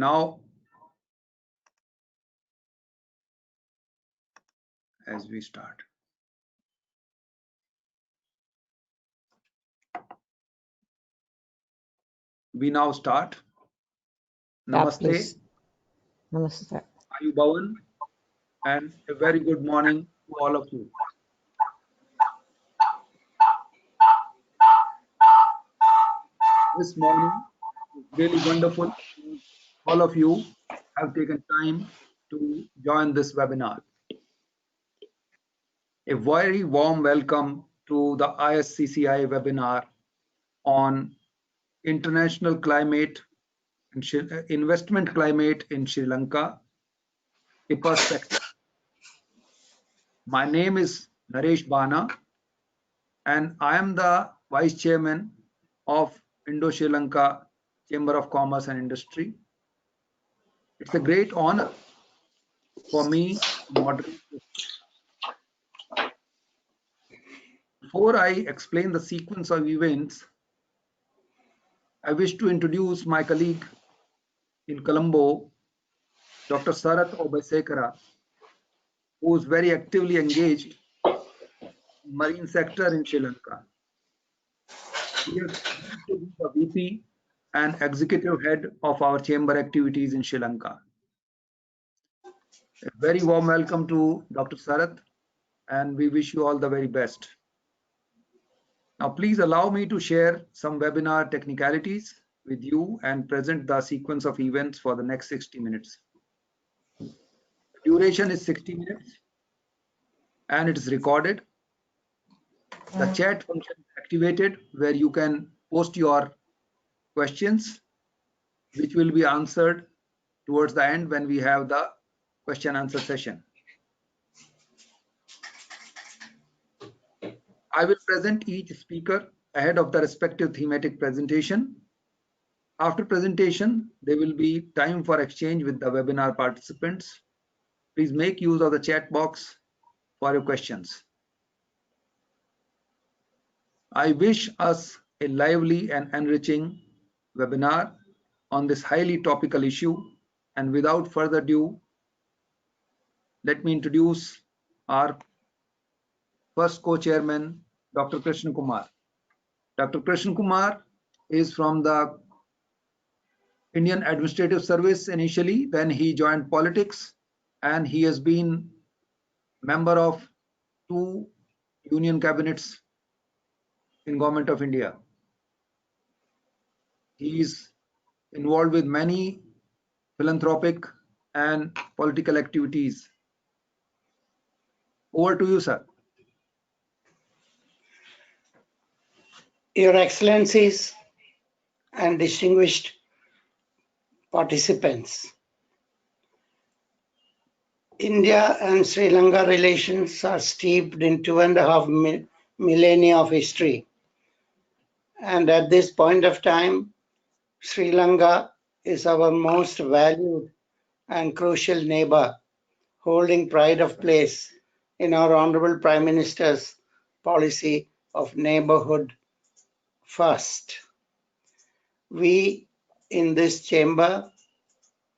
Now, as we start, we now start. Namaste. Namaste. Ayu Bhavan, and a very good morning to all of you. This morning is really wonderful. All of you have taken time to join this webinar. A very warm welcome to the ISCCI webinar on international climate and investment climate in Sri Lanka, a perspective. My name is Naresh Bana, and I am the Vice Chairman of Indo-Sri Lanka Chamber of Commerce and Industry. It's a great honor for me to moderate this. Before I explain the sequence of events, I wish to introduce my colleague in Colombo, Dr. Sarath Obesekara, who is very actively engaged in marine sector in Sri Lanka. He is to be the VP and executive head of our chamber activities in Sri Lanka. A very warm welcome to Dr. Sarath, and we wish you all the very best. Now, please allow me to share some webinar technicalities with you and present the sequence of events for the next 60 minutes. The duration is 60 minutes and it is recorded. The chat function is activated where you can post your questions, which will be answered towards the end when we have the question answer session. I will present each speaker ahead of the respective thematic presentation. After presentation, there will be time for exchange with the webinar participants. Please make use of the chat box for your questions. I wish us a lively and enriching webinar on this highly topical issue. And without further ado, let me introduce our first co-chairman, Dr. Krishna Kumar. Dr. Krishna Kumar is from the Indian Administrative Service initially, then he joined politics, and he has been member of 2 union cabinets in Government of India. He is involved with many philanthropic and political activities. Over to you, sir. Your Excellencies and distinguished participants, India and Sri Lanka relations are steeped in 2.5 millennia of history. And at this point of time, Sri Lanka is our most valued and crucial neighbor, holding pride of place in our Honorable Prime Minister's policy of neighborhood first. We in this chamber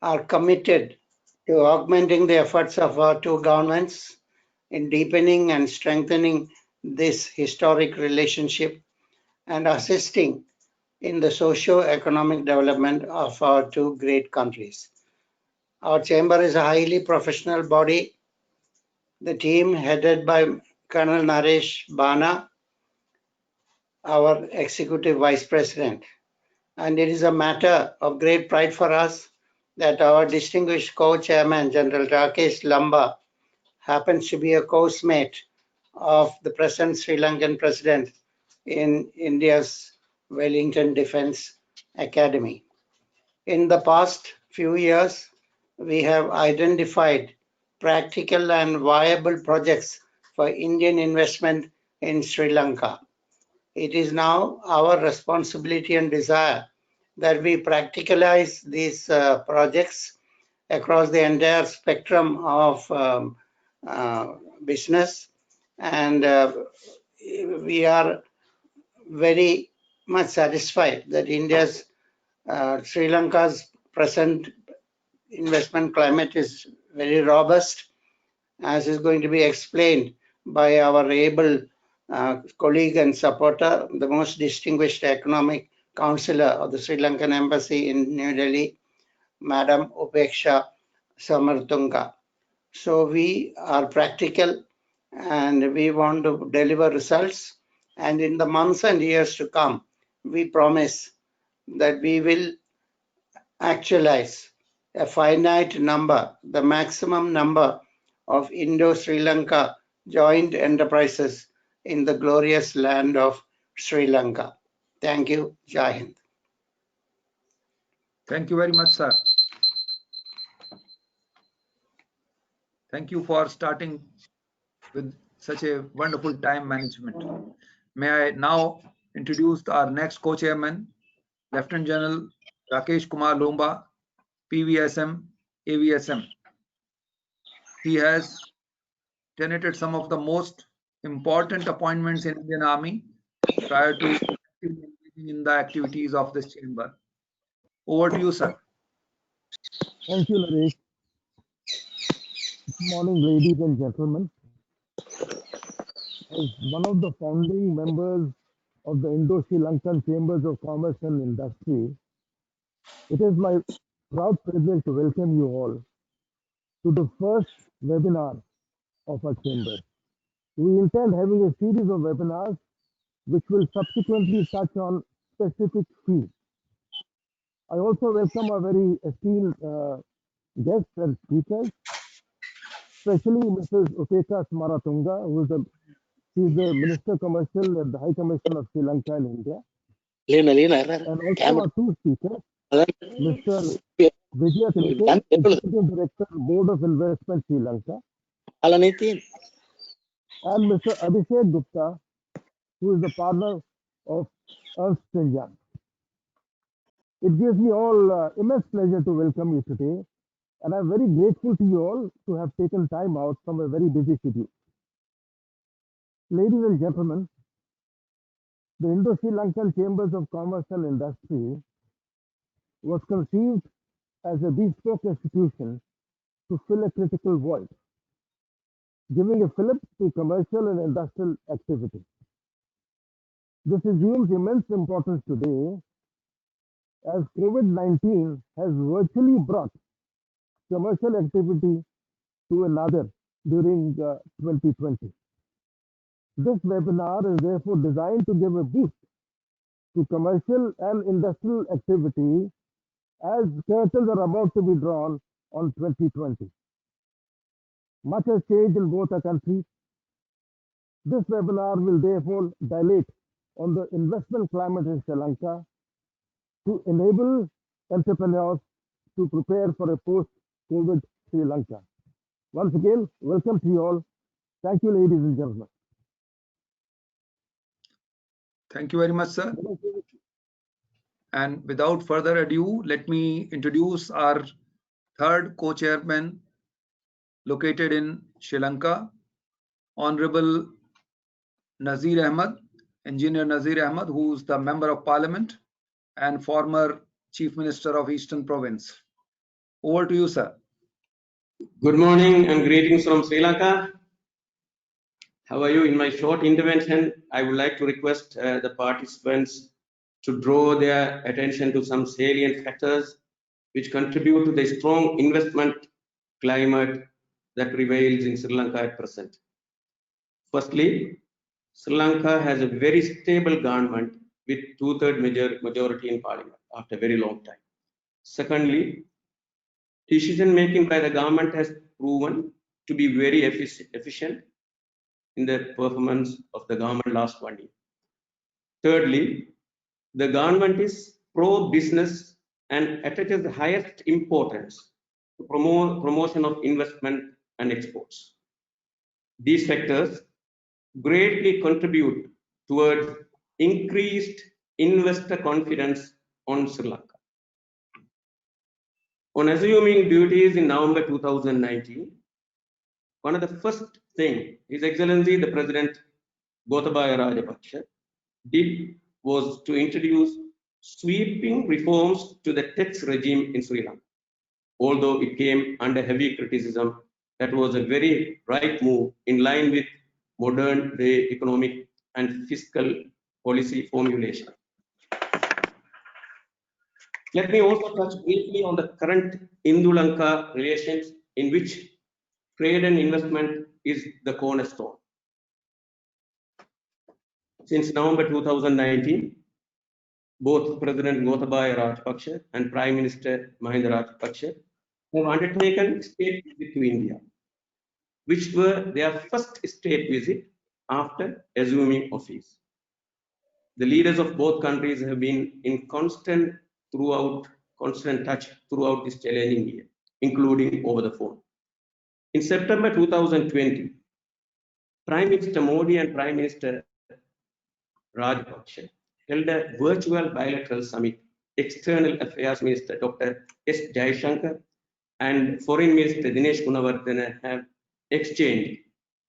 are committed to augmenting the efforts of our 2 governments in deepening and strengthening this historic relationship and assisting in the socio-economic development of our 2 great countries. Our chamber is a highly professional body. The team headed by Colonel Naresh Bana, our Executive Vice President. And it is a matter of great pride for us that our distinguished co-chairman, General Rakesh Lamba, happens to be a coursemate of the present Sri Lankan president in India's Wellington Defence Academy. In the past few years, we have identified practical and viable projects for Indian investment in Sri Lanka. It is now our responsibility and desire that we practicalize these projects across the entire spectrum of business, and we are very much satisfied that Sri Lanka's present investment climate is very robust, as is going to be explained by our able colleague and supporter, the most distinguished economic counselor of the Sri Lankan Embassy in New Delhi, Madam Upeksha Samartunga. So we are practical and we want to deliver results. And in the months and years to come, we promise that we will actualize a finite number, the maximum number of Indo-Sri Lanka joint enterprises in the glorious land of Sri Lanka. Thank you. Jai Hind. Thank you very much, sir. Thank you for starting with such a wonderful time management. May I now introduce our next co-chairman, Lieutenant General Rakesh Kumar Lomba, PVSM, AVSM. He has tenanted some of the most important appointments in Indian Army prior to engaging in the activities of this chamber. Over to you, sir. Thank you, Naresh. Good morning, ladies and gentlemen. As one of the founding members of the Indo-Sri Lankan Chambers of Commerce and Industry, it is my proud privilege to welcome you all to the first webinar of our chamber. We intend having a series of webinars which will subsequently touch on specific fields. I also welcome our very esteemed guests and speakers, especially Mrs. Upeksha Samartunga, who is the Minister Commercial at the High Commission of Sri Lanka in India. And also our two speakers, Mr. Vijaya Tilake, Executive Director, Board of Investment Sri Lanka, and Mr. Abhishek Gupta, who is the partner of Ernst & Young. It gives me all immense pleasure to welcome you today, and I'm very grateful to you all to have taken time out from a very busy schedule. Ladies and gentlemen, the Indo-Sri Lankan Chambers of Commerce and Industry was conceived as a bespoke institution to fill a critical void, giving a fillip to commercial and industrial activity. This assumes immense importance today as COVID-19 has virtually brought commercial activity to another during 2020. This webinar is therefore designed to give a boost to commercial and industrial activity as curtains are about to be drawn on 2020. Much has changed in both our countries. This webinar will therefore dilate on the investment climate in Sri Lanka to enable entrepreneurs to prepare for a post-COVID Sri Lanka. Once again, welcome to you all. Thank you, ladies and gentlemen. Thank you very much, sir. And without further ado, let me introduce our third co-chairman located in Sri Lanka, Honorable Nazir Ahmed, Engineer Nazir Ahmed, who is the Member of Parliament and former Chief Minister of Eastern Province. Over to you, sir. Good morning and greetings from Sri Lanka. How are you? In my short intervention, I would like to request the participants to draw their attention to some salient factors which contribute to the strong investment climate that prevails in Sri Lanka at present. Firstly, Sri Lanka has a very stable government with two-thirds majority in parliament after a very long time. Secondly, decision-making by the government has proven to be very efficient in the performance of the government last 1 year. Thirdly, the government is pro-business and attaches the highest importance to promotion of investment and exports. These factors greatly contribute towards increased investor confidence on Sri Lanka. On assuming duties in November 2019, one of the first things His Excellency the President Gotabaya Rajapaksa did was to introduce sweeping reforms to the tax regime in Sri Lanka. although it came under heavy criticism. That was a very right move in line with modern day economic and fiscal policy formulation. Let me also touch briefly on the current Indo-Lanka relations, in which trade and investment is the cornerstone. Since November 2019, both President Gotabaya Rajapaksa and Prime Minister Mahinda Rajapaksa have undertaken state visit to India, which were their first state visit after assuming office. The leaders of both countries have been in constant touch throughout this challenging year, including over the phone. In September 2020, Prime Minister Modi and Prime Minister Rajapaksa held a virtual bilateral summit. External Affairs Minister Dr. S. Jaishankar and Foreign Minister Dinesh Gunawardena have exchanged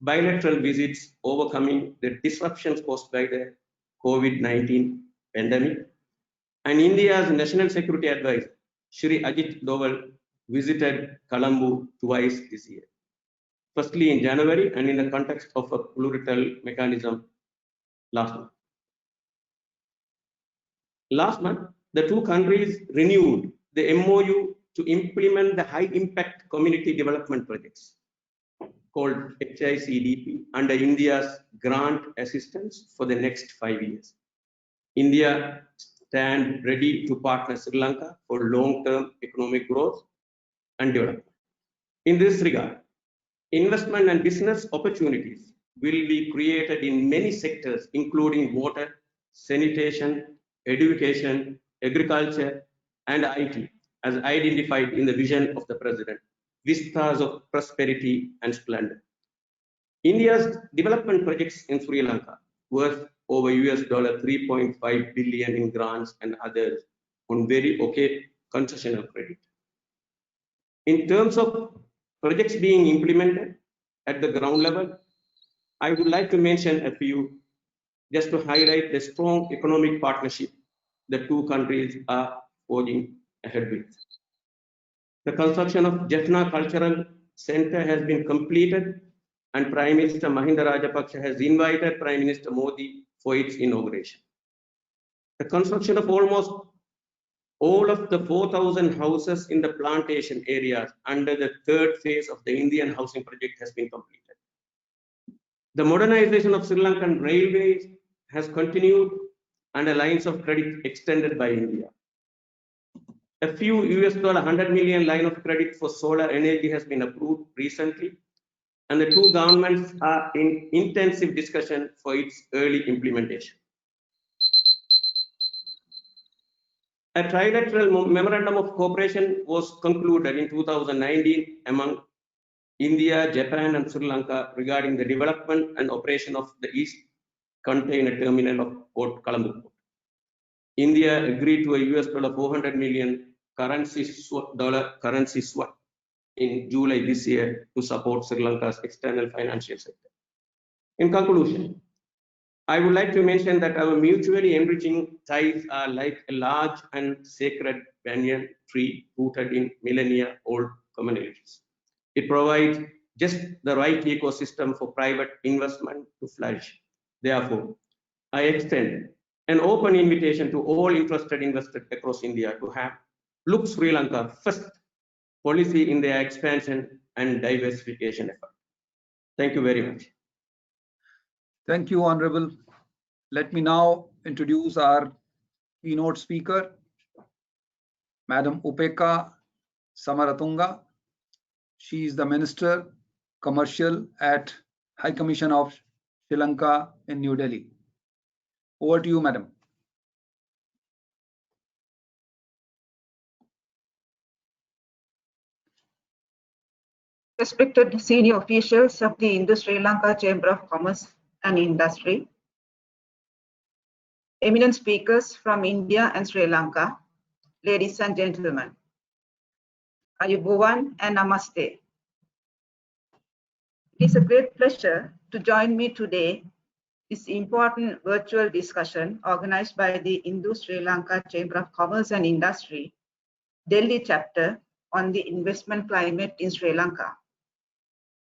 bilateral visits, overcoming the disruptions caused by the COVID-19 pandemic. And India's National Security Advisor, Shri Ajit Doval, visited Colombo twice this year. Firstly in January and in the context of a plurilateral mechanism last month. Last month, the two countries renewed the MOU to implement the high-impact community development projects called HICDP under India's grant assistance for the next 5 years. India stands ready to partner Sri Lanka for long-term economic growth and development. In this regard, investment and business opportunities will be created in many sectors, including water, sanitation, education, agriculture, and IT, as identified in the vision of the President, vistas of prosperity and splendor. India's development projects in Sri Lanka worth over $3.5 billion in grants and others on very okay concessional credit. In terms of projects being implemented at the ground level, I would like to mention a few just to highlight the strong economic partnership the two countries are forging ahead with. The construction of Jaffna Cultural Center has been completed, and Prime Minister Mahinda Rajapaksa has invited Prime Minister Modi for its inauguration. The construction of almost all of the 4,000 houses in the plantation areas under the third phase of the Indian housing project has been completed. The modernization of Sri Lankan railways has continued and lines of credit extended by India. A few $100 million line of credit for solar energy has been approved recently, and the two governments are in intensive discussion for its early implementation. A trilateral memorandum of cooperation was concluded in 2019 among India, Japan, and Sri Lanka regarding the development and operation of the East Container Terminal of Port Colombo. India agreed to a $400 million currency swap in July this year to support Sri Lanka's external financial sector. In conclusion, I would like to mention that our mutually enriching ties are like a large and sacred banyan tree rooted in millennia-old communities. It provides just the right ecosystem for private investment to flourish. Therefore, I extend an open invitation to all interested investors across India to have look Sri Lanka first policy in their expansion and diversification effort. Thank you very much. Thank you, Honorable. Let me now introduce our keynote speaker, Madam Upeka Samaratunga. She is the Minister, Commercial at High Commission of Sri Lanka in New Delhi. Over to you, Madam. Respected senior officials of the Indo-Sri Lanka Chamber of Commerce and Industry, eminent speakers from India and Sri Lanka, ladies and gentlemen, Ayubowan and Namaste. It is a great pleasure to join me today this important virtual discussion organized by the Indo-Sri Lanka Chamber of Commerce and Industry, Delhi chapter, on the investment climate in Sri Lanka.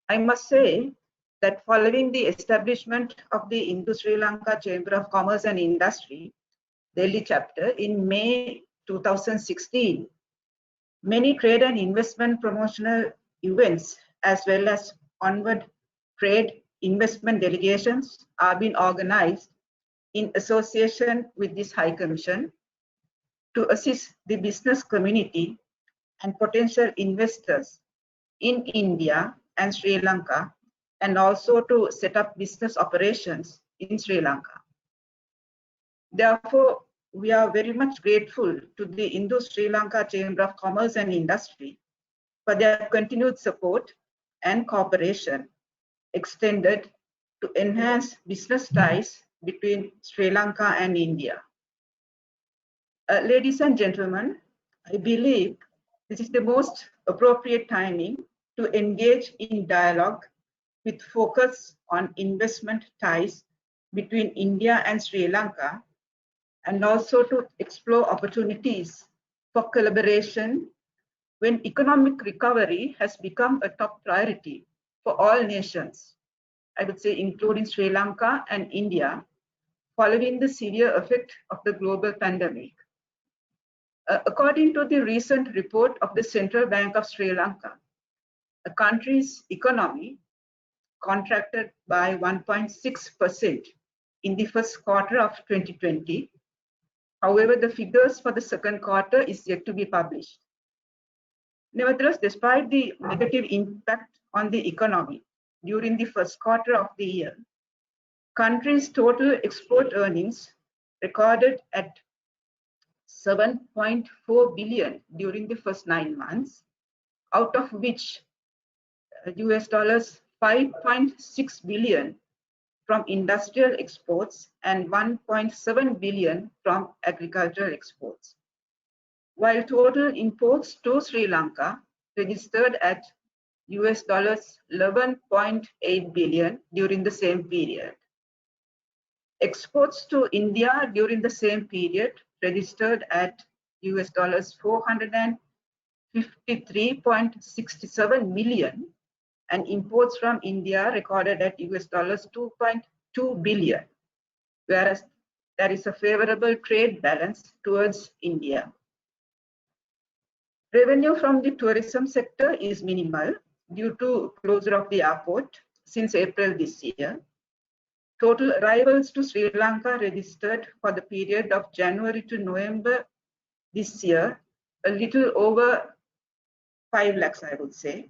I must say that following the establishment of the Indo-Sri Lanka Chamber of Commerce and Industry, Delhi chapter in May 2016, many trade and investment promotional events as well as onward trade investment delegations are being organized in association with this High Commission to assist the business community and potential investors in India and Sri Lanka, and also to set up business operations in Sri Lanka. Therefore, we are very much grateful to the Indo-Sri Lanka Chamber of Commerce and Industry for their continued support and cooperation extended to enhance business ties between Sri Lanka and India. Ladies and gentlemen, I believe this is the most appropriate timing to engage in dialogue with focus on investment ties between India and Sri Lanka, and also to explore opportunities for collaboration when economic recovery has become a top priority for all nations, I would say including Sri Lanka and India, following the severe effect of the global pandemic. According to the recent report of the Central Bank of Sri Lanka, the country's economy contracted by 1.6% in the first quarter of 2020. However, the figures for the second quarter is yet to be published. Nevertheless, despite the negative impact on the economy during the first quarter of the year, country's total export earnings recorded at 7.4 billion during the first 9 months, out of which US dollars 5.6 billion from industrial exports and 1.7 billion from agricultural exports, while total imports to Sri Lanka registered at US dollars 11.8 billion during the same period. Exports to India during the same period registered at US dollars 453.67 million, and imports from India recorded at US dollars 2.2 billion, whereas there is a favorable trade balance towards India. Revenue from the tourism sector is minimal due to closure of the airport since April this year. Total arrivals to Sri Lanka registered for the period of January to November this year, a little over 5 lakhs, I would say,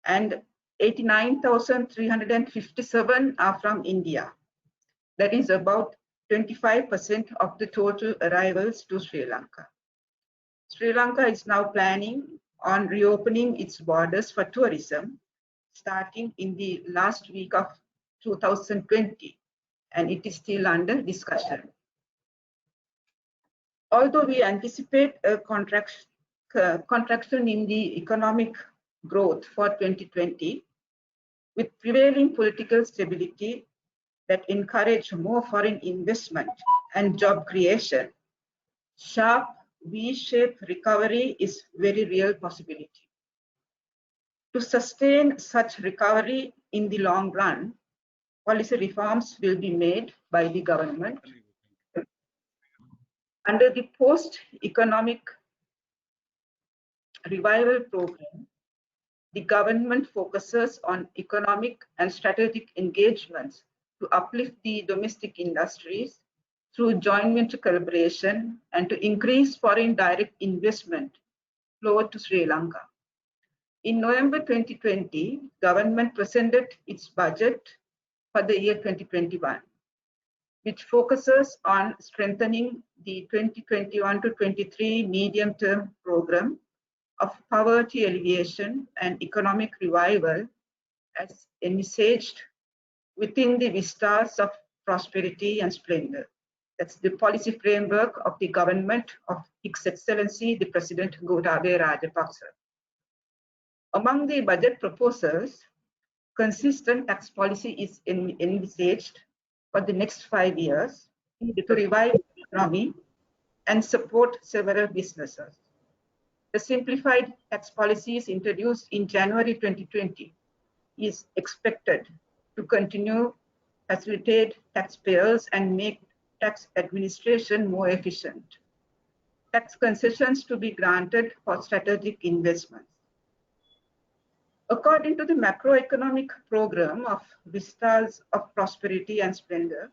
and 89,357 are from India. That is about 25% of the total arrivals to Sri Lanka. Sri Lanka is now planning on reopening its borders for tourism starting in the last week of 2020, and it is still under discussion. Although we anticipate a contraction in the economic growth for 2020, with prevailing political stability that encourage more foreign investment and job creation, sharp V-shaped recovery is very real possibility. To sustain such recovery in the long run, policy reforms will be made by the government. Under the post-economic revival program, the government focuses on economic and strategic engagements to uplift the domestic industries through joint venture collaboration and to increase foreign direct investment flow to Sri Lanka. In November 2020, government presented its budget for the year 2021, which focuses on strengthening the 2021 to 23 medium-term program of poverty alleviation and economic revival as envisaged within the vistas of prosperity and splendor. That's the policy framework of the government of His Excellency, the President Gotabaya Rajapaksa. Among the budget proposals, consistent tax policy is envisaged for the next 5 years to revive the economy and support several businesses. The simplified tax policies introduced in January 2020 is expected to continue facilitate taxpayers and make tax administration more efficient. Tax concessions to be granted for strategic investments. According to the macroeconomic program of Vistas of Prosperity and Splendor,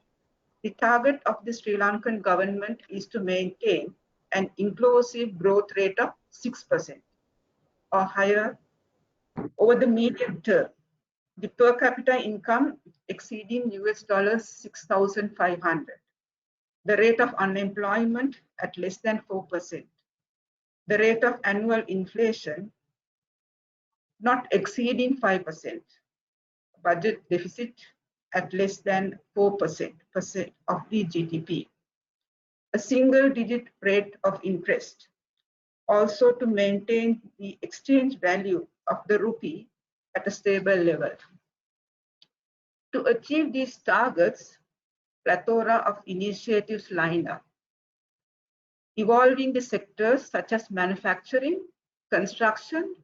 the target of the Sri Lankan government is to maintain an inclusive growth rate of 6% or higher over the medium term, the per capita income exceeding $6,500, the rate of unemployment at less than 4%, the rate of annual inflation not exceeding 5%, budget deficit at less than 4% of the GDP, a single-digit rate of interest, also to maintain the exchange value of the rupee at a stable level. To achieve these targets, plethora of initiatives line up, evolving the sectors such as manufacturing, construction,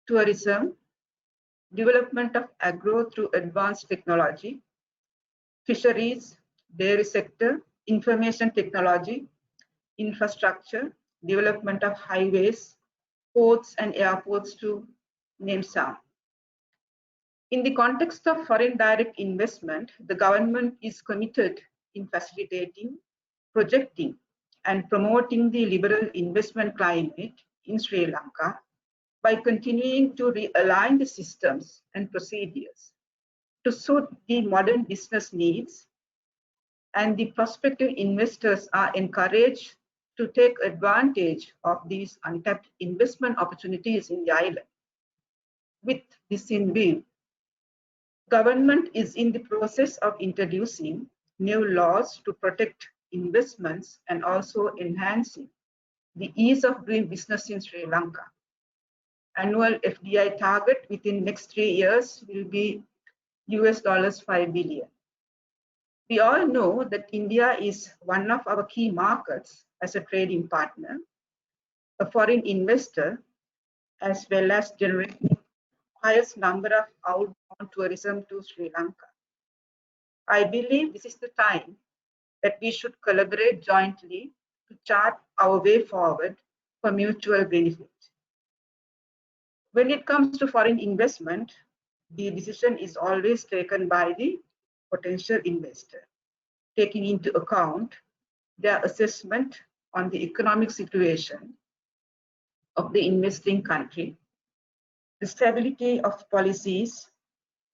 tourism, development of agro through advanced technology, fisheries, dairy sector, information technology, infrastructure, development of highways, ports and airports, to name some. In the context of foreign direct investment, the government is committed in facilitating, projecting, and promoting the liberal investment climate in Sri Lanka by continuing to realign the systems and procedures to suit the modern business needs, and the prospective investors are encouraged to take advantage of these untapped investment opportunities in the island. With this in view, government is in the process of introducing new laws to protect investments and also enhancing the ease of doing business in Sri Lanka. Annual FDI target within next 3 years will be $5 billion. We all know that India is one of our key markets as a trading partner, a foreign investor, as well as generating highest number of outbound tourism to Sri Lanka. I believe this is the time that we should collaborate jointly to chart our way forward for mutual benefit. When it comes to foreign investment, the decision is always taken by the potential investor, taking into account their assessment on the economic situation of the investing country, the stability of policies,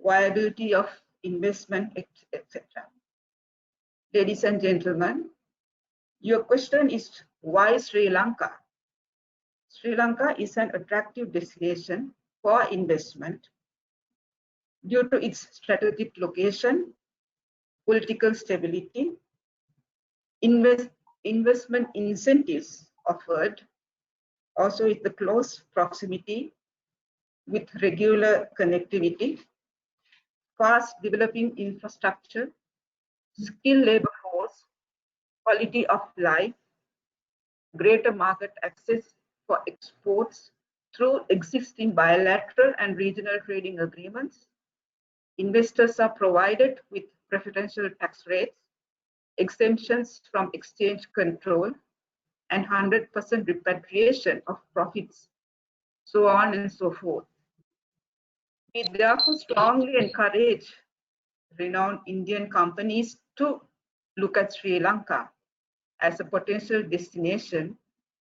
viability of investment, etc. Ladies and gentlemen, your question is why Sri Lanka? Sri Lanka is an attractive destination for investment due to its strategic location, political stability, investment incentives offered, also with the close proximity with regular connectivity, fast developing infrastructure, skilled labor force, quality of life, greater market access for exports through existing bilateral and regional trading agreements. Investors are provided with preferential tax rates, exemptions from exchange control, and 100% repatriation of profits, so on and so forth. We therefore strongly encourage renowned Indian companies to look at Sri Lanka as a potential destination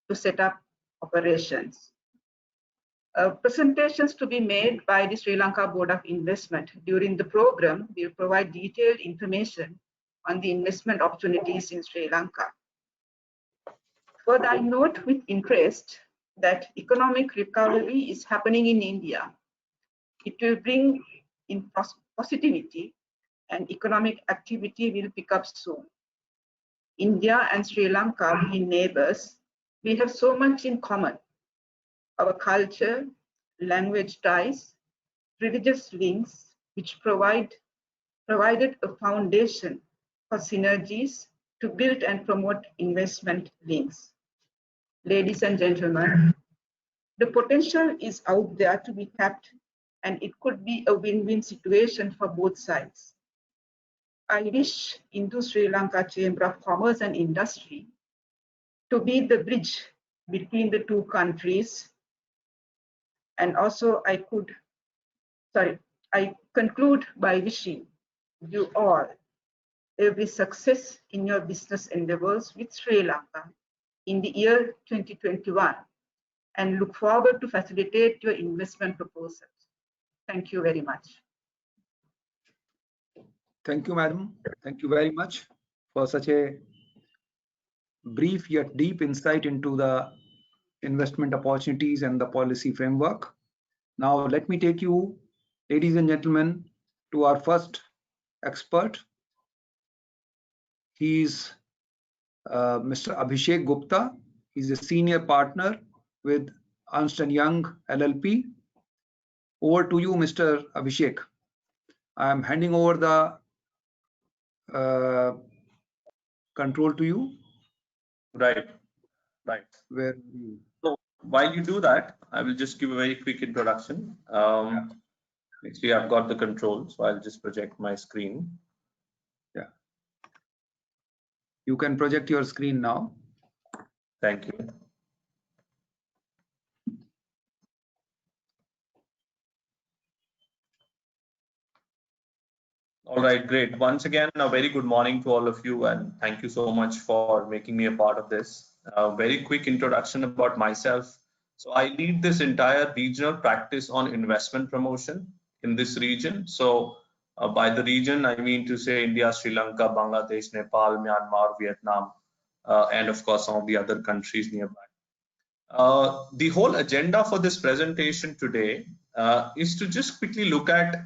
to set up operations. Presentations to be made by the Sri Lanka Board of Investment during the program will provide detailed information on the investment opportunities in Sri Lanka. Further, I note with interest that economic recovery is happening in India. It will bring in positivity, and economic activity will pick up soon. India and Sri Lanka being neighbors, we have so much in common. Our culture, language ties, religious links, which provided a foundation for synergies to build and promote investment links. Ladies and gentlemen, The potential is out there to be tapped, and it could be a win-win situation for both sides. I wish Indo-Sri Lanka Chamber of Commerce and Industry to be the bridge between the two countries. And also I conclude by wishing you all every success in your business endeavors with Sri Lanka in the year 2021, and look forward to facilitate your investment proposals. Thank you very much. Thank you, madam. Thank you very much for such a brief yet deep insight into the investment opportunities and the policy framework. Now, let me take you, ladies and gentlemen, to our first expert. He's Mr. Abhishek Gupta. He's a senior partner with Ernst & Young LLP. Over to you, Mr. Abhishek. I am handing over the control to you. Right. Where So while you do that, I will just give a very quick introduction. Actually, I've got the control, so I'll just project my screen. Yeah. You can project your screen now. Thank you. All right, great. Once again, a very good morning to all of you, and thank you so much for making me a part of this. Very quick introduction about myself. So I lead this entire regional practice on investment promotion in this region. So by the region, I mean to say India, Sri Lanka, Bangladesh, Nepal, Myanmar, Vietnam, and of course some of the other countries nearby. The whole agenda for this presentation today is to just quickly look at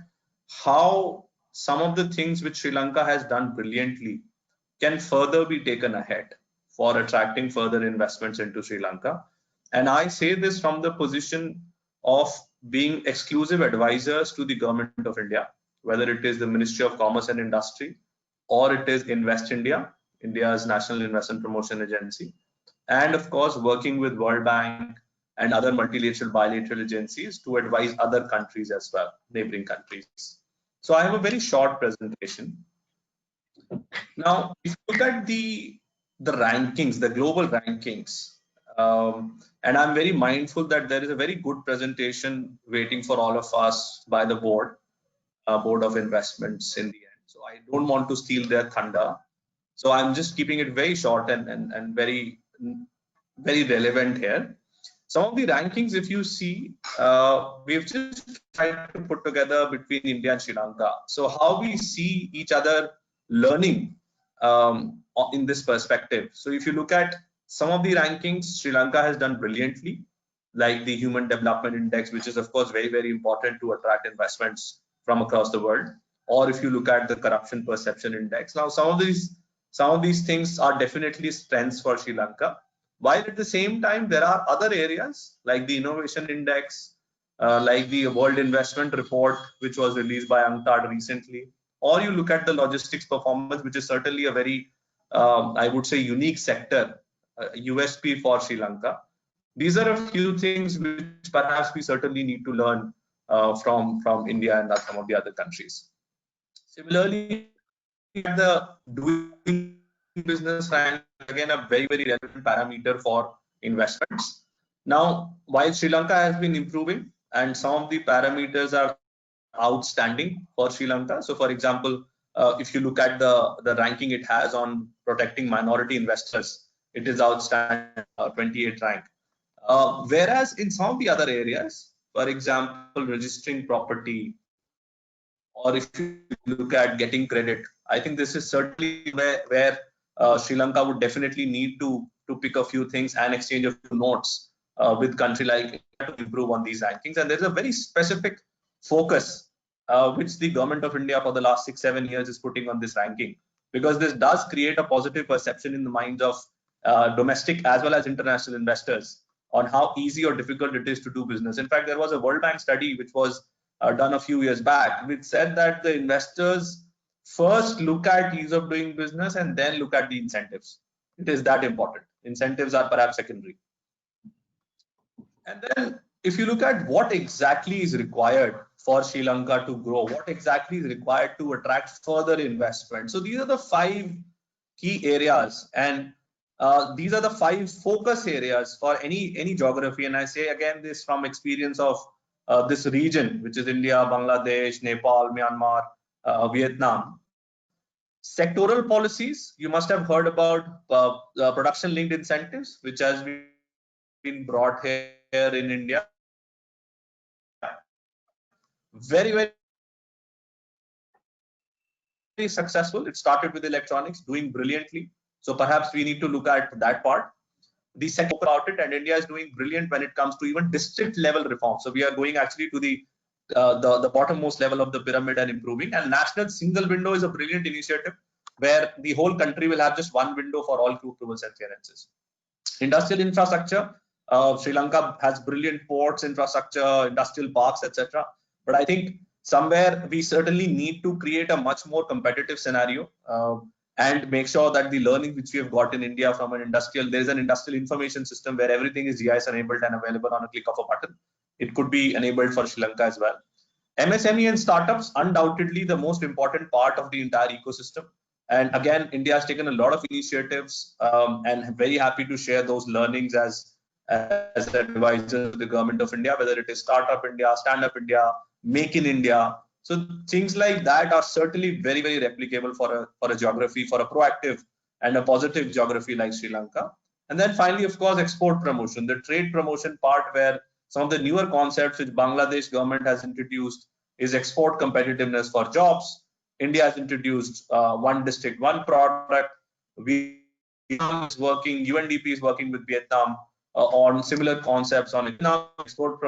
how some of the things which Sri Lanka has done brilliantly can further be taken ahead for attracting further investments into Sri Lanka. And I say this from the position of being exclusive advisors to the Government of India, whether it is the Ministry of Commerce and Industry or it is Invest India, India's National Investment Promotion Agency, and of course working with World Bank and other multilateral bilateral agencies to advise other countries as well, neighboring countries. So I have a very short presentation. Now, if you look at the rankings, the global rankings, and I'm very mindful that there is a very good presentation waiting for all of us by the board of investments in the end. So I don't want to steal their thunder. So I'm just keeping it very short and very relevant here. Some of the rankings, if you see, we've just tried to put together between India and Sri Lanka. So how we see each other learning in this perspective. So if you look at some of the rankings, Sri Lanka has done brilliantly, like the Human Development Index, which is of course very, very important to attract investments from across the world. Or if you look at the Corruption Perception Index. Now, some of these things are definitely strengths for Sri Lanka. While at the same time, there are other areas like the Innovation Index, like the World Investment Report, which was released by UNCTAD recently, or you look at the logistics performance, which is certainly a very, I would say, unique sector, USP for Sri Lanka. These are a few things which perhaps we certainly need to learn from India and some of the other countries. Similarly, the doing business rank, again a very, very relevant parameter for investments. Now, while Sri Lanka has been improving and some of the parameters are outstanding for Sri Lanka. So for example, if you look at the ranking it has on protecting minority investors, it is outstanding, 28th rank. Whereas in some of the other areas, for example, registering property, or if you look at getting credit, I think this is certainly where Sri Lanka would definitely need to pick a few things and exchange a few notes with country like India to improve on these rankings. And there's a very specific focus which the Government of India for the last 6-7 years is putting on this ranking, because this does create a positive perception in the minds of domestic as well as international investors on how easy or difficult it is to do business. In fact, there was a World Bank study which was done a few years back, which said that the investors first look at ease of doing business and then look at the incentives. It is that important. Incentives are perhaps secondary. And then if you look at what exactly is required for Sri Lanka to grow, what exactly is required to attract further investment. So these are the 5 key areas, and these are the 5 focus areas for any geography. And I say again this from experience of this region, which is India, Bangladesh, Nepal, Myanmar, Vietnam. Sectoral policies, you must have heard about production linked incentives, which has been brought here in India. Very successful. It started with electronics, doing brilliantly. So perhaps we need to look at that part. The second about it, and India is doing brilliant when it comes to even district level reform. So we are going actually to the bottommost level of the pyramid and improving. And national single window is a brilliant initiative where the whole country will have just one window for all approvals and clearances. Industrial infrastructure, Sri Lanka has brilliant ports, infrastructure, industrial parks, etc. But I think somewhere we certainly need to create a much more competitive scenario and make sure that the learning which we have got in India from an industrial, there is an industrial information system where everything is GIS enabled and available on a click of a button. It could be enabled for Sri Lanka as well. MSME and startups, undoubtedly the most important part of the entire ecosystem. And again, India has taken a lot of initiatives and very happy to share those learnings as advisor to the government of India, whether it is Startup India, Stand Up India, Make in India. So things like that are certainly very replicable for a geography, for a proactive and a positive geography like Sri Lanka. And then finally, of course, export promotion, the trade promotion part, where some of the newer concepts which Bangladesh government has introduced is export competitiveness for jobs. India has introduced one district, one product. Vietnam is working, UNDP is working with Vietnam on similar concepts on export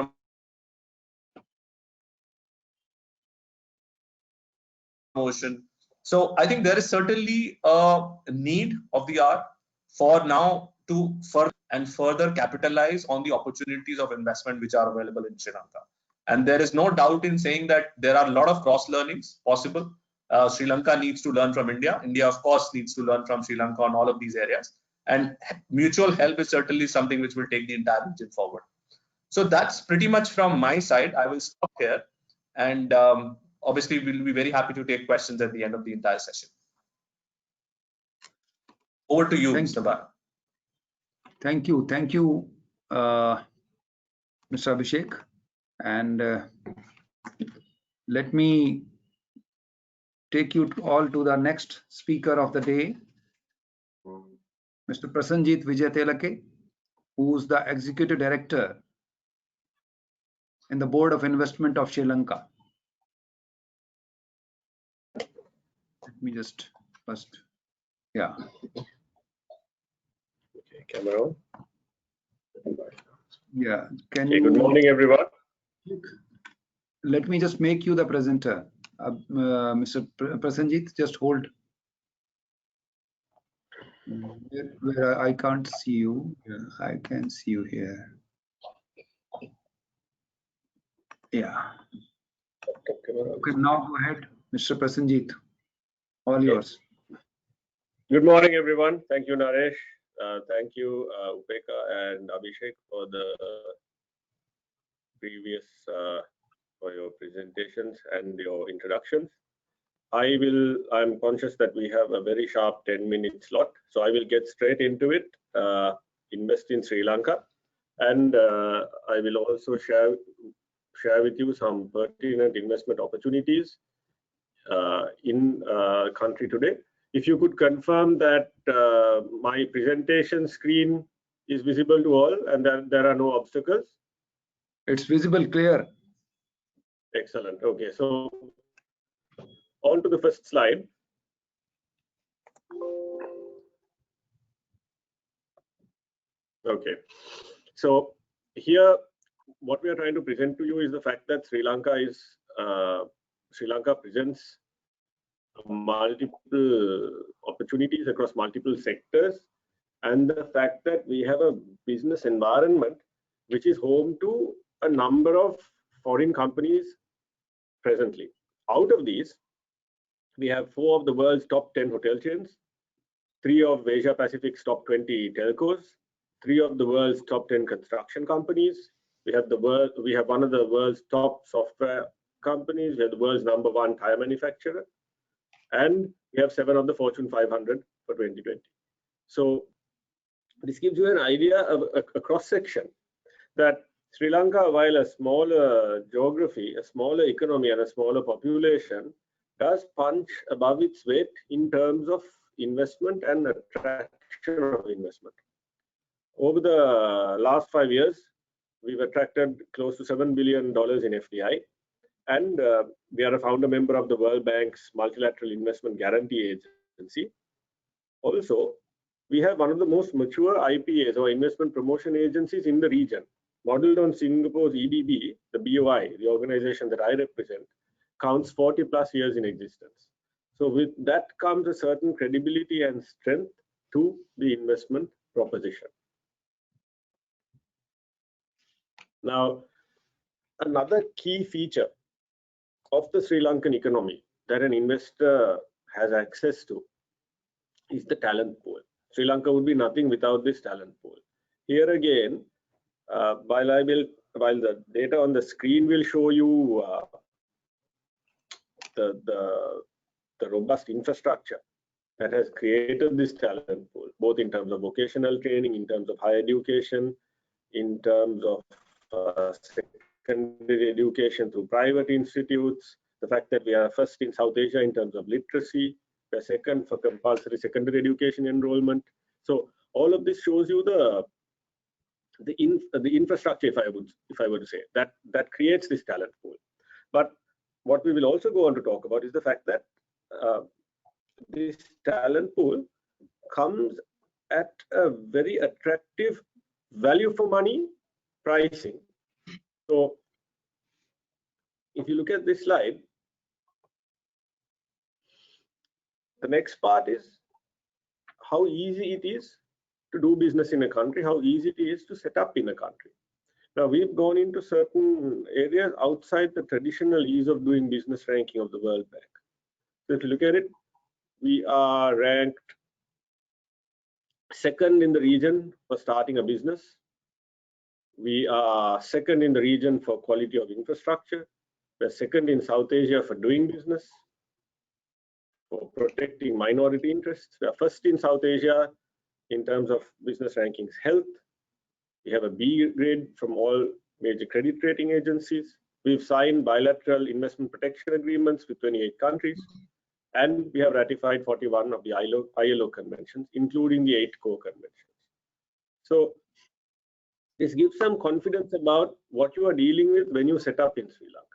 promotion. So I think there is certainly a need of the hour for now to further capitalize on the opportunities of investment which are available in Sri Lanka. And there is no doubt in saying that there are a lot of cross learnings possible. Sri Lanka needs to learn from India. India, of course, needs to learn from Sri Lanka on all of these areas. And mutual help is certainly something which will take the entire region forward. So that's pretty much from my side. I will stop here. And obviously, we'll be very happy to take questions at the end of the entire session. Over to you, Mr. Bharat. Thank you, Mr. Abhishek. And let me take you all to the next speaker of the day, Mr. Prasenjit Vijaytelake, who is the Executive Director in the Board of Investment of Sri Lanka. Let me just first, yeah. Okay, camera on. Yeah, can Okay, you? good morning, everyone. Let me just make you the presenter. Mr. Prasenjit, just hold. Where I can't see you. I can see you here. Yeah. Okay, now go ahead, Mr. Prasenjit. All yours. Good morning, everyone. Thank you, Naresh. Thank you, Upeka and Abhishek, for the previous for your presentations and your introductions. I'm conscious that we have a very sharp 10-minute slot, so I will get straight into it. Invest in Sri Lanka, and I will also share with you some pertinent investment opportunities in country today. If you could confirm that my presentation screen is visible to all and that there are no obstacles. It's visible, clear. Excellent. Okay, so on to the first slide. Okay, so here what we are trying to present to you is the fact that Sri Lanka presents multiple opportunities across multiple sectors, and the fact that we have a business environment which is home to a number of foreign companies presently. Out of these, we have 4 of the world's top 10 hotel chains, 3 of Asia Pacific's top 20 telcos, 3 of the world's top 10 construction companies, We have one of the world's top software companies. We have the world's #1 tire manufacturer, and we have 7 of the Fortune 500 for 2020. So this gives you an idea of a cross section that Sri Lanka, while a smaller geography, a smaller economy, and a smaller population, does punch above its weight in terms of investment and attraction of investment. Over the last 5 years, we've attracted close to $7 billion in FDI, and we are a founder member of the World Bank's Multilateral Investment Guarantee Agency. Also, we have one of the most mature IPAs, or investment promotion agencies, in the region, modeled on Singapore's EDB. The BOI, the organization that I represent, counts 40+ years in existence. So with that comes a certain credibility and strength to the investment proposition. Now, another key feature of the Sri Lankan economy that an investor has access to is the talent pool. Sri Lanka would be nothing without this talent pool. Here again, while the data on the screen will show you the robust infrastructure that has created this talent pool, both in terms of vocational training, in terms of higher education, in terms of secondary education through private institutes, the fact that we are first in South Asia in terms of literacy, we're second for compulsory secondary education enrollment. So all of this shows you the infrastructure, if I were to say, that creates this talent pool. But what we will also go on to talk about is the fact that this talent pool comes at a very attractive value for money pricing. So if you look at this slide, the next part is how easy it is to do business in a country, how easy it is to set up in a country. Now, we've gone into certain areas outside the traditional ease of doing business ranking of the World Bank. So if you look at it, we are ranked second in the region for starting a business. We are second in the region for quality of infrastructure. We're second in South Asia for doing business, for protecting minority interests. We are first in South Asia in terms of business rankings health. We have a B grade from all major credit rating agencies. We've signed bilateral investment protection agreements with 28 countries, and we have ratified 41 of the ILO conventions, including the 8 core conventions. So this gives some confidence about what you are dealing with when you set up in Sri Lanka.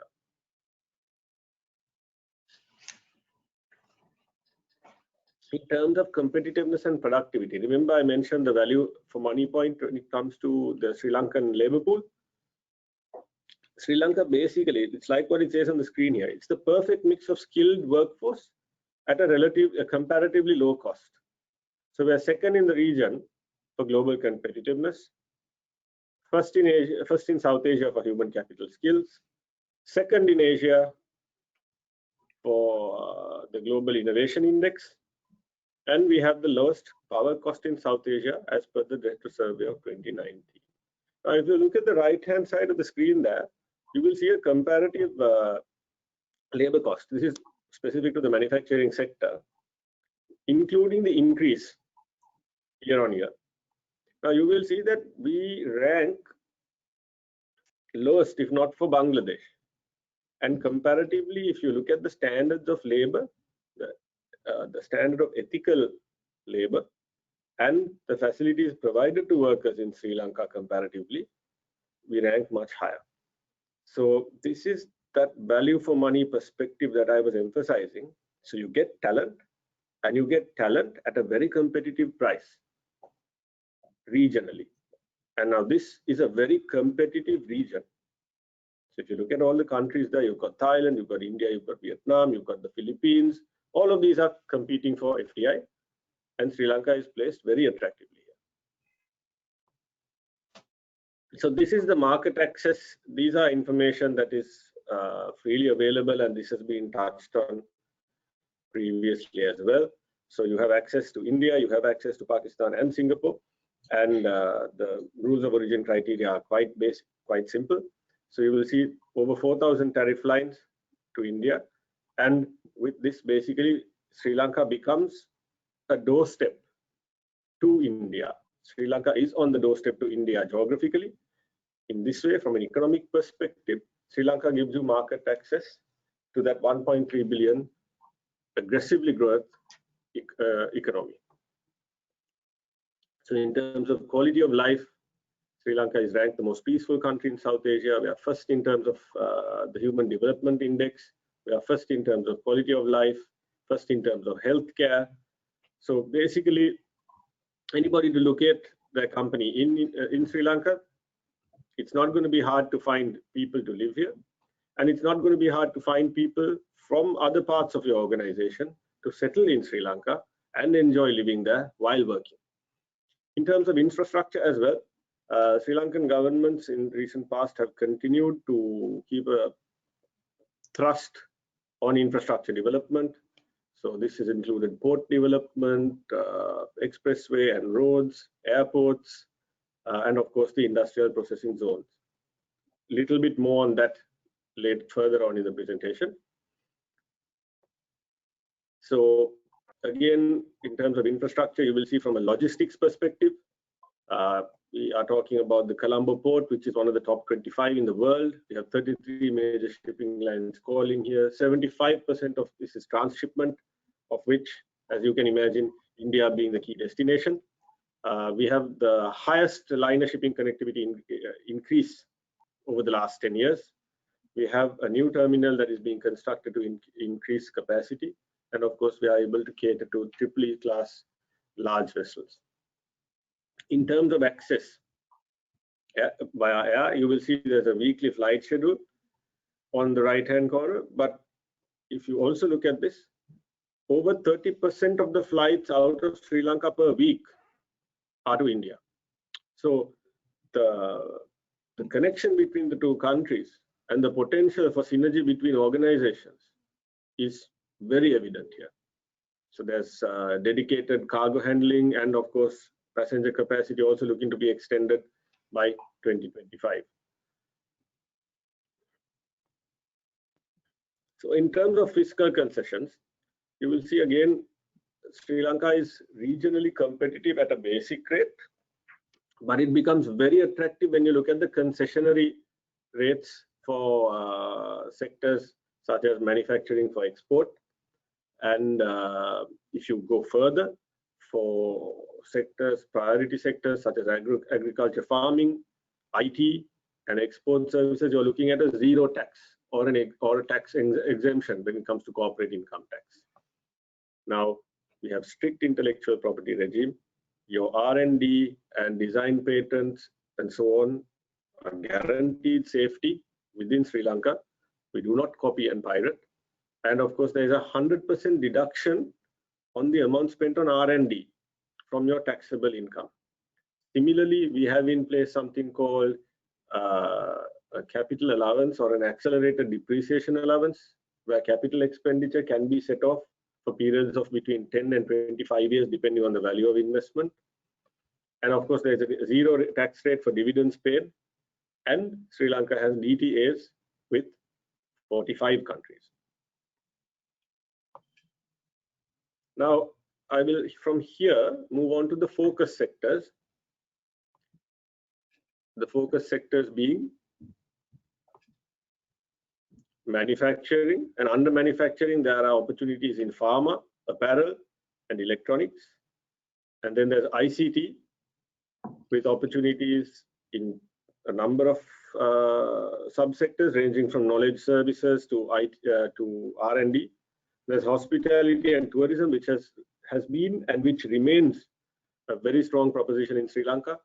In terms of competitiveness and productivity, remember I mentioned the value for money point when it comes to the Sri Lankan labor pool. Sri Lanka, basically, it's like what it says on the screen here. It's the perfect mix of skilled workforce at a comparatively low cost. So we're second in the region for global competitiveness, first in Asia, first in South Asia for human capital skills, second in Asia for the Global Innovation Index, and we have the lowest power cost in South Asia as per the Director Survey of 2019. Now, if you look at the right-hand side of the screen there, you will see a comparative labor cost. This is specific to the manufacturing sector, including the increase year on year. Now, you will see that we rank lowest, if not for Bangladesh. And comparatively, if you look at the standards of labor, the standard of ethical labor, and the facilities provided to workers in Sri Lanka comparatively, we rank much higher. So this is that value for money perspective that I was emphasizing. So you get talent, and you get talent at a very competitive price regionally. And now this is a very competitive region. So if you look at all the countries there, you've got Thailand, you've got India, you've got Vietnam, you've got the Philippines. All of these are competing for FDI, and Sri Lanka is placed very attractively here. So this is the market access. These are information that is freely available, and this has been touched on previously as well. So you have access to India, you have access to Pakistan and Singapore, and the rules of origin criteria are quite basic. quite simple. So you will see over 4,000 tariff lines to India. And with this, basically, Sri Lanka becomes a doorstep to India. Sri Lanka is on the doorstep to India geographically. In this way, from an economic perspective, Sri Lanka gives you market access to that 1.3 billion aggressively growth economy. So in terms of quality of life, Sri Lanka is ranked the most peaceful country in South Asia. We are first in terms of the Human Development Index. We are first in terms of quality of life, first in terms of healthcare. So basically, anybody to look at their company in Sri Lanka, it's not going to be hard to find people to live here. And it's not going to be hard to find people from other parts of your organization to settle in Sri Lanka and enjoy living there while working. In terms of infrastructure as well, Sri Lankan governments in recent past have continued to keep a thrust on infrastructure development. So this has included port development, expressway and roads, airports, and of course the industrial processing zones. Little bit more on that later further on in the presentation. So again, in terms of infrastructure, you will see from a logistics perspective, we are talking about the Colombo port, which is one of the top 25 in the world. We have 33 major shipping lines calling here. 75% of this is transshipment, of which, as you can imagine, India being the key destination. We have the highest liner shipping connectivity increase over the last 10 years. We have a new terminal that is being constructed to increase capacity. And of course, we are able to cater to EEE class large vessels. In terms of access via air, you will see there's a weekly flight schedule on the right-hand corner. But if you also look at this, over 30% of the flights out of Sri Lanka per week are to India. So the connection between the two countries and the potential for synergy between organizations is very evident here. So there's dedicated cargo handling and of course passenger capacity also looking to be extended by 2025. So in terms of fiscal concessions, you will see again Sri Lanka is regionally competitive at a basic rate, but it becomes very attractive when you look at the concessionary rates for sectors such as manufacturing for export. And if you go further, for sectors, priority sectors such as agriculture, farming, IT, and export services, you're looking at a zero tax or a tax exemption when it comes to corporate income tax. Now, we have strict intellectual property regime. Your R&D and design patents and so on are guaranteed safety within Sri Lanka. We do not copy and pirate. And of course, there is a 100% deduction on the amount spent on R&D from your taxable income. Similarly, we have in place something called a capital allowance or an accelerated depreciation allowance, where capital expenditure can be set off for periods of between 10 and 25 years, depending on the value of investment. And of course, there's a zero tax rate for dividends paid. And Sri Lanka has DTAs with 45 countries. Now, I will from here move on to the focus sectors. The focus sectors being manufacturing, and under manufacturing, there are opportunities in pharma, apparel, and electronics. And then there's ICT with opportunities in a number of subsectors ranging from knowledge services to R&D. There's hospitality and tourism, which has been and which remains a very strong proposition in Sri Lanka.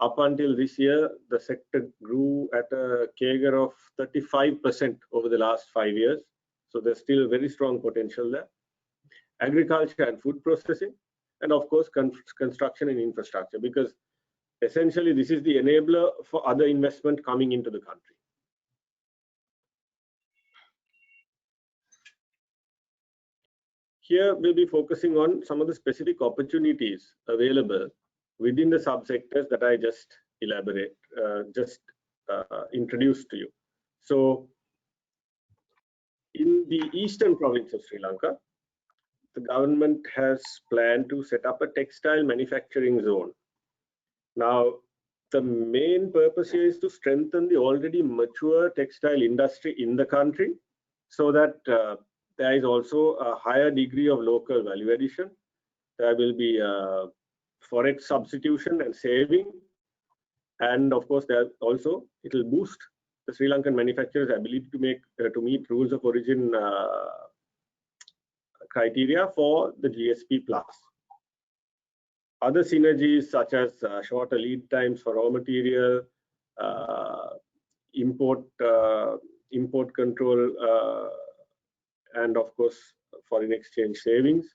Up until this year, the sector grew at a CAGR of 35% over the last 5 years. So there's still very strong potential there. Agriculture and food processing, and of course, construction and infrastructure, because essentially this is the enabler for other investment coming into the country. Here we'll be focusing on some of the specific opportunities available within the subsectors that I just introduced to you. So in the eastern province of Sri Lanka, the government has planned to set up a textile manufacturing zone. Now, the main purpose here is to strengthen the already mature textile industry in the country so that there is also a higher degree of local value addition. There will be forex substitution and saving. And of course, there also it will boost the Sri Lankan manufacturers' ability to meet rules of origin criteria for the GSP Plus. Other synergies such as shorter lead times for raw material, import control, and of course foreign exchange savings.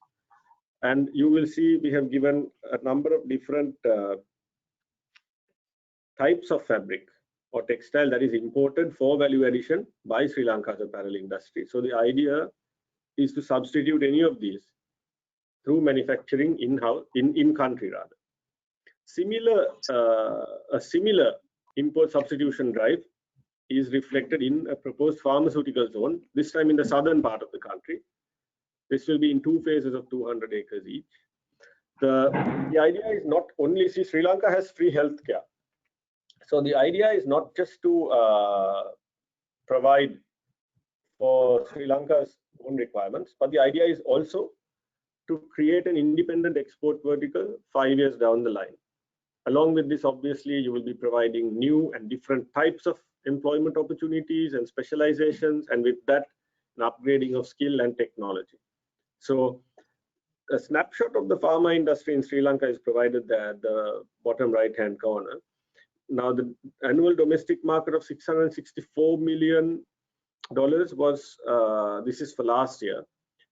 And you will see we have given a number of different types of fabric or textile that is imported for value addition by Sri Lanka's apparel industry. So the idea is to substitute any of these through manufacturing in-house, in-country rather. A similar import substitution drive is reflected in a proposed pharmaceutical zone, this time in the southern part of the country. This will be in 2 phases of 200 acres each. The idea is not only, see, Sri Lanka has free healthcare. So the idea is not just to provide for Sri Lanka's own requirements, but the idea is also to create an independent export vertical 5 years down the line. Along with this, obviously, you will be providing new and different types of employment opportunities and specializations, and with that, an upgrading of skill and technology. So a snapshot of the pharma industry in Sri Lanka is provided there at the bottom right-hand corner. Now, the annual domestic market of $664 million was, this is for last year.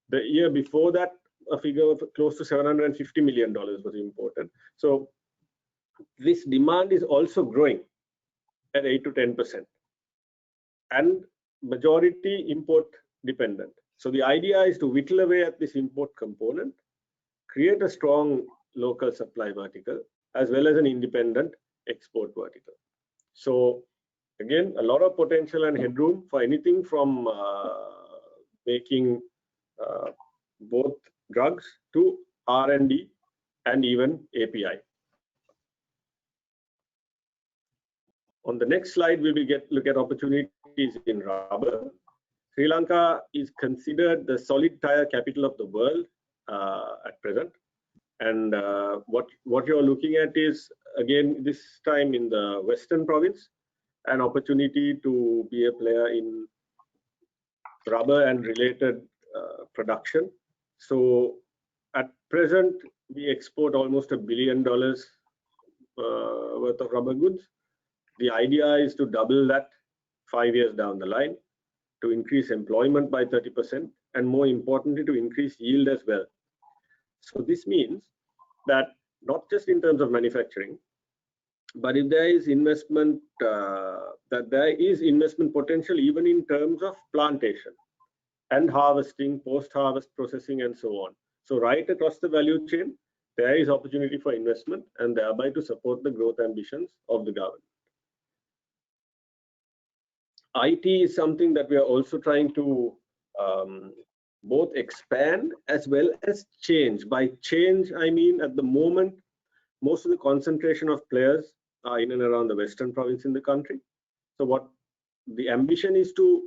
The year before that, a figure of close to $750 million was imported. So this demand is also growing at 8 to 10%, and majority import dependent. So the idea is to whittle away at this import component, create a strong local supply vertical, as well as an independent export vertical. So again, a lot of potential and headroom for anything from making both drugs to R&D and even API. On the next slide, we will look at opportunities in rubber. Sri Lanka is considered the solid tire capital of the world at present. And what you're looking at is, again, this time in the Western province, an opportunity to be a player in rubber and related production. So at present, we export almost $1 billion worth of rubber goods. The idea is to double that 5 years down the line, to increase employment by 30%, and more importantly, to increase yield as well. So this means that not just in terms of manufacturing, but if there is investment, that there is investment potential even in terms of plantation and harvesting, post-harvest processing, and so on. So right across the value chain, there is opportunity for investment and thereby to support the growth ambitions of the government. IT is something that we are also trying to both expand as well as change. By change, I mean at the moment, most of the concentration of players are in and around the Western province in the country. So what the ambition is to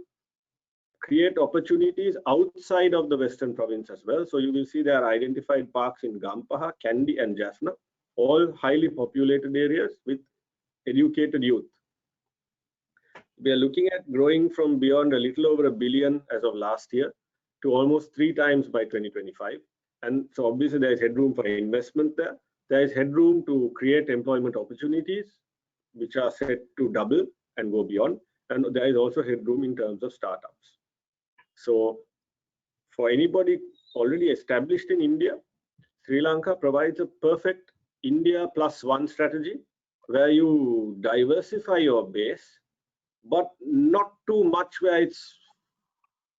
create opportunities outside of the Western province as well. So you will see there are identified parks in Gampaha, Kandy, and Jaffna, all highly populated areas with educated youth. We are looking at growing from beyond a little over $1 billion as of last year to almost 3 times by 2025. And so obviously there is headroom for investment there. There is headroom to create employment opportunities, which are set to double and go beyond. And there is also headroom in terms of startups. So for anybody already established in India, Sri Lanka provides a perfect India +1 strategy where you diversify your base, but not too much where it's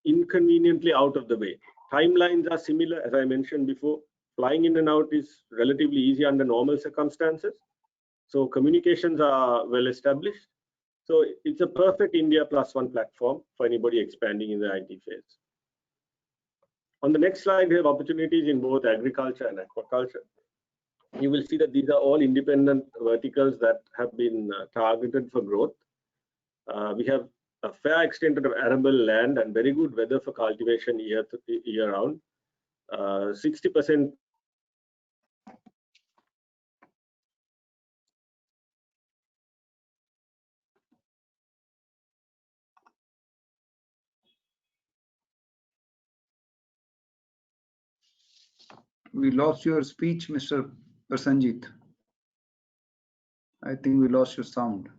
inconveniently out of the way. Timelines are similar, as I mentioned before. Flying in and out is relatively easy under normal circumstances. So communications are well established. So it's a perfect India +1 platform for anybody expanding in the IT phase. On the next slide, we have opportunities in both agriculture and aquaculture. You will see that these are all independent verticals that have been targeted for growth. We have a fair extent of arable land and very good weather for cultivation year round. 60%. We lost your speech, Mr. Prasenjit. I think we lost your sound.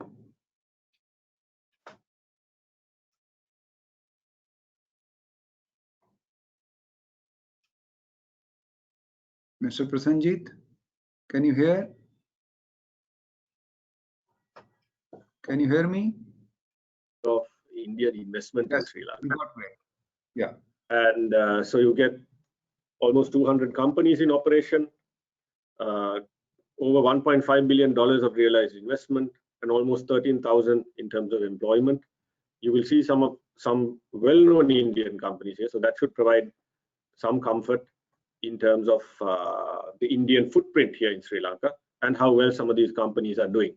Mr. Prasenjit, can you hear? Can you hear me? Of Indian investment in Yes, Sri Lanka. you got me. Yeah. And so you get almost 200 companies in operation, over $1.5 billion of realized investment, and almost 13,000 in terms of employment. You will see some well-known Indian companies here, so that should provide some comfort in terms of the Indian footprint here in Sri Lanka and how well some of these companies are doing.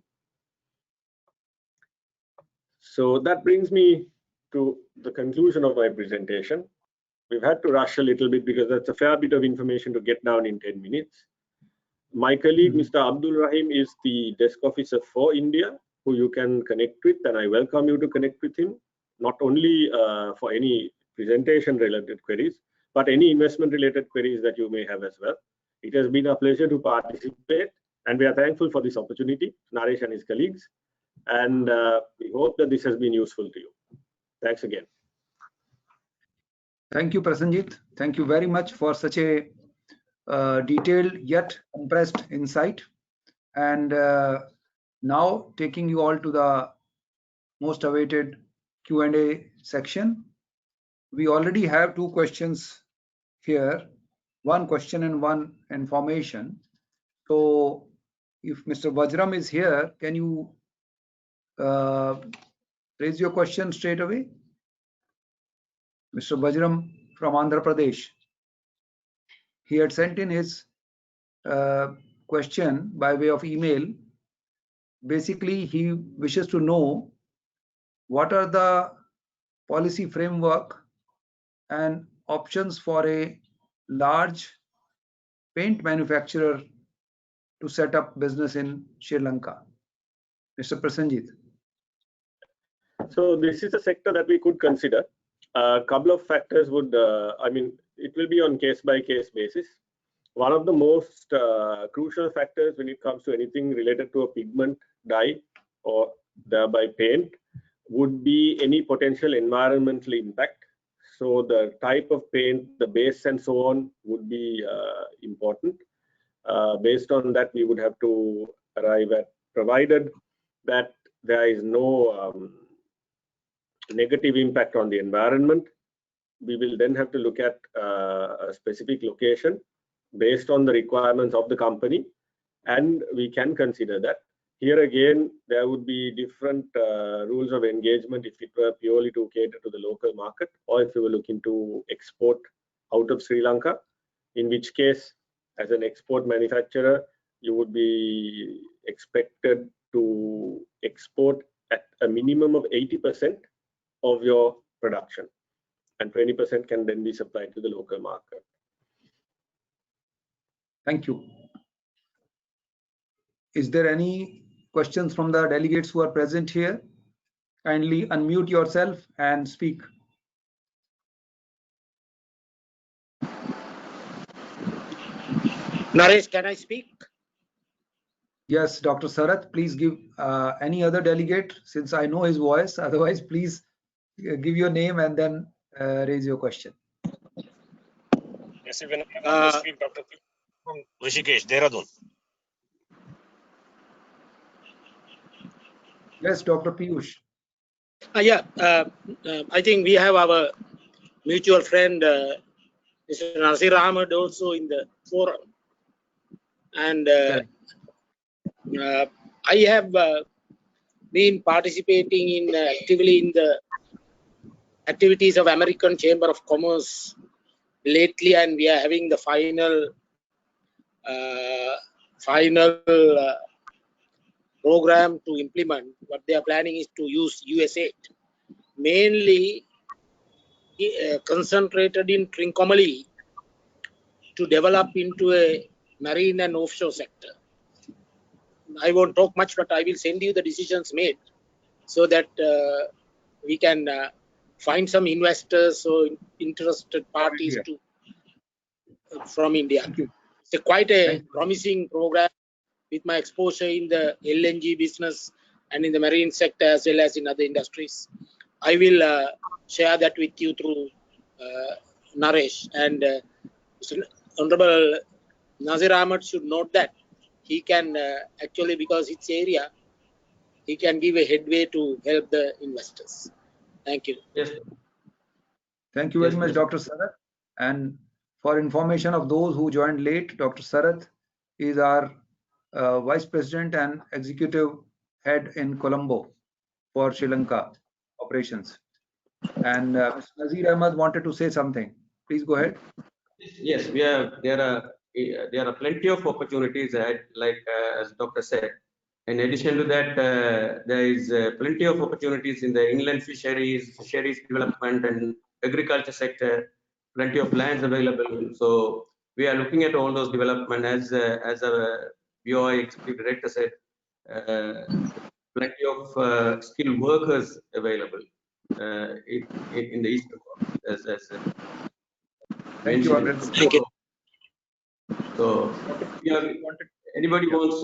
So that brings me to the conclusion of my presentation. We've had to rush a little bit because that's a fair bit of information to get down in 10 minutes. My colleague, Mr. Abdul Rahim, is the desk officer for India, who you can connect with, and I welcome you to connect with him, not only for any presentation-related queries, but any investment-related queries that you may have as well. It has been a pleasure to participate, and we are thankful for this opportunity, Naresh and his colleagues, and we hope that this has been useful to you. Thanks again. Thank you, Prasenjit. Thank you very much for such a detailed yet compressed insight. And now taking you all to the most awaited Q&A section. We already have two questions here, one question and one information. So if Mr. Vajram is here, can you raise your question straight away? Mr. Vajram from Andhra Pradesh. He had sent in his question by way of email. Basically, he wishes to know what are the policy framework and options for a large paint manufacturer to set up business in Sri Lanka. Mr. Prasenjit. So this is a sector that we could consider. A couple of factors would, it will be on case-by-case basis. One of the most crucial factors when it comes to anything related to a pigment, dye, or thereby paint would be any potential environmental impact. So the type of paint, the base and so on would be important. Based on that, we would have to arrive at, provided that there is no negative impact on the environment, we will then have to look at a specific location based on the requirements of the company, and we can consider that. Here again, there would be different rules of engagement if it were purely to cater to the local market, or if you were looking to export out of Sri Lanka, in which case, as an export manufacturer, you would be expected to export at a minimum of 80% of your production, and 20% can then be supplied to the local market. Thank you. Is there any questions from the delegates who are present here? Kindly unmute yourself and speak. Naresh, can I speak? Yes, Dr. Sarath, please give any other delegate, since I know his voice. Otherwise, please give your name and then raise your question. Yes, even I speak, Dr. from Rishikesh, Dehradun. Yes, Dr. Piyush. I think we have our mutual friend, Mr. Nasir Ahmed, also in the forum. And I have been participating in actively in the activities of American Chamber of Commerce lately, and we are having the final program to implement. What they are planning is to use USAID, mainly concentrated in Trincomalee, to develop into a marine and offshore sector. I won't talk much, but I will send you the decisions made so that we can find some investors or interested parties from India. It's quite a promising program with my exposure in the LNG business and in the marine sector as well as in other industries. I will share that with you through Naresh, and Honorable Nazir Ahmed should note that he can actually, because it's area, he can give a headway to help the investors. Thank you. Yes. Thank you very much, Dr. Sarath. And for information of those who joined late, Dr. Sarath is our Vice President and Executive Head in Colombo for Sri Lanka operations. And Mr. Nazir Ahmed wanted to say something. Please go ahead. Yes, there are plenty of opportunities ahead, like as Dr. said. In addition to that, there is plenty of opportunities in the inland fisheries development and agriculture sector, plenty of lands available. So we are looking at all those development as our BOI Executive Director said, plenty of skilled workers available in the Eastern Bloc. Thank you, Abdul. Thank you. So anybody wants,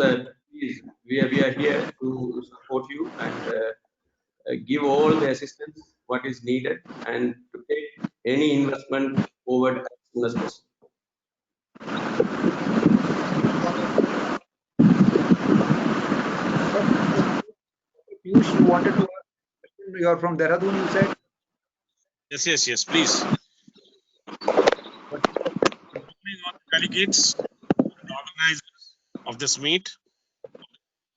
please, we are here to support you and give all the assistance what is needed and to take any investment forward as soon as possible. Piyush, you wanted to ask a question? You are from Dehradun, you said? Yes, please. Delegates and organizers of this meet.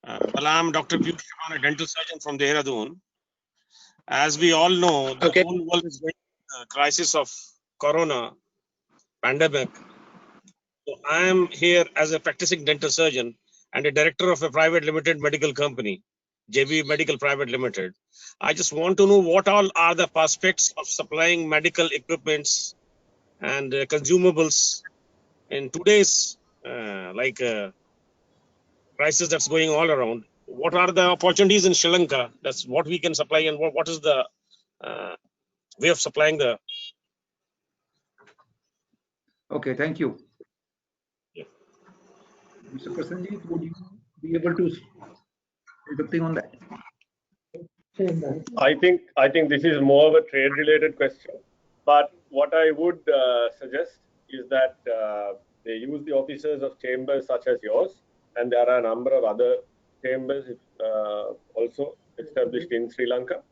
Well, I'm Dr. Piyush Chauhan, a dental surgeon from Dehradun. As we all know, the whole world is going through the crisis of corona pandemic. So I am here as a practicing dental surgeon and a director of a private limited medical company, JB Medical Private Limited. I just want to know what all are the prospects of supplying medical equipments and consumables in today's crisis that's going all around. What are the opportunities in Sri Lanka? That's what we can supply, and what is the way of supplying the. Okay, thank you. Yeah. Mr. Prasanjit, would you be able to say something on that? I think this is more of a trade-related question, but what I would suggest is that they use the offices of chambers such as yours, and there are a number of other chambers also established in Sri Lanka,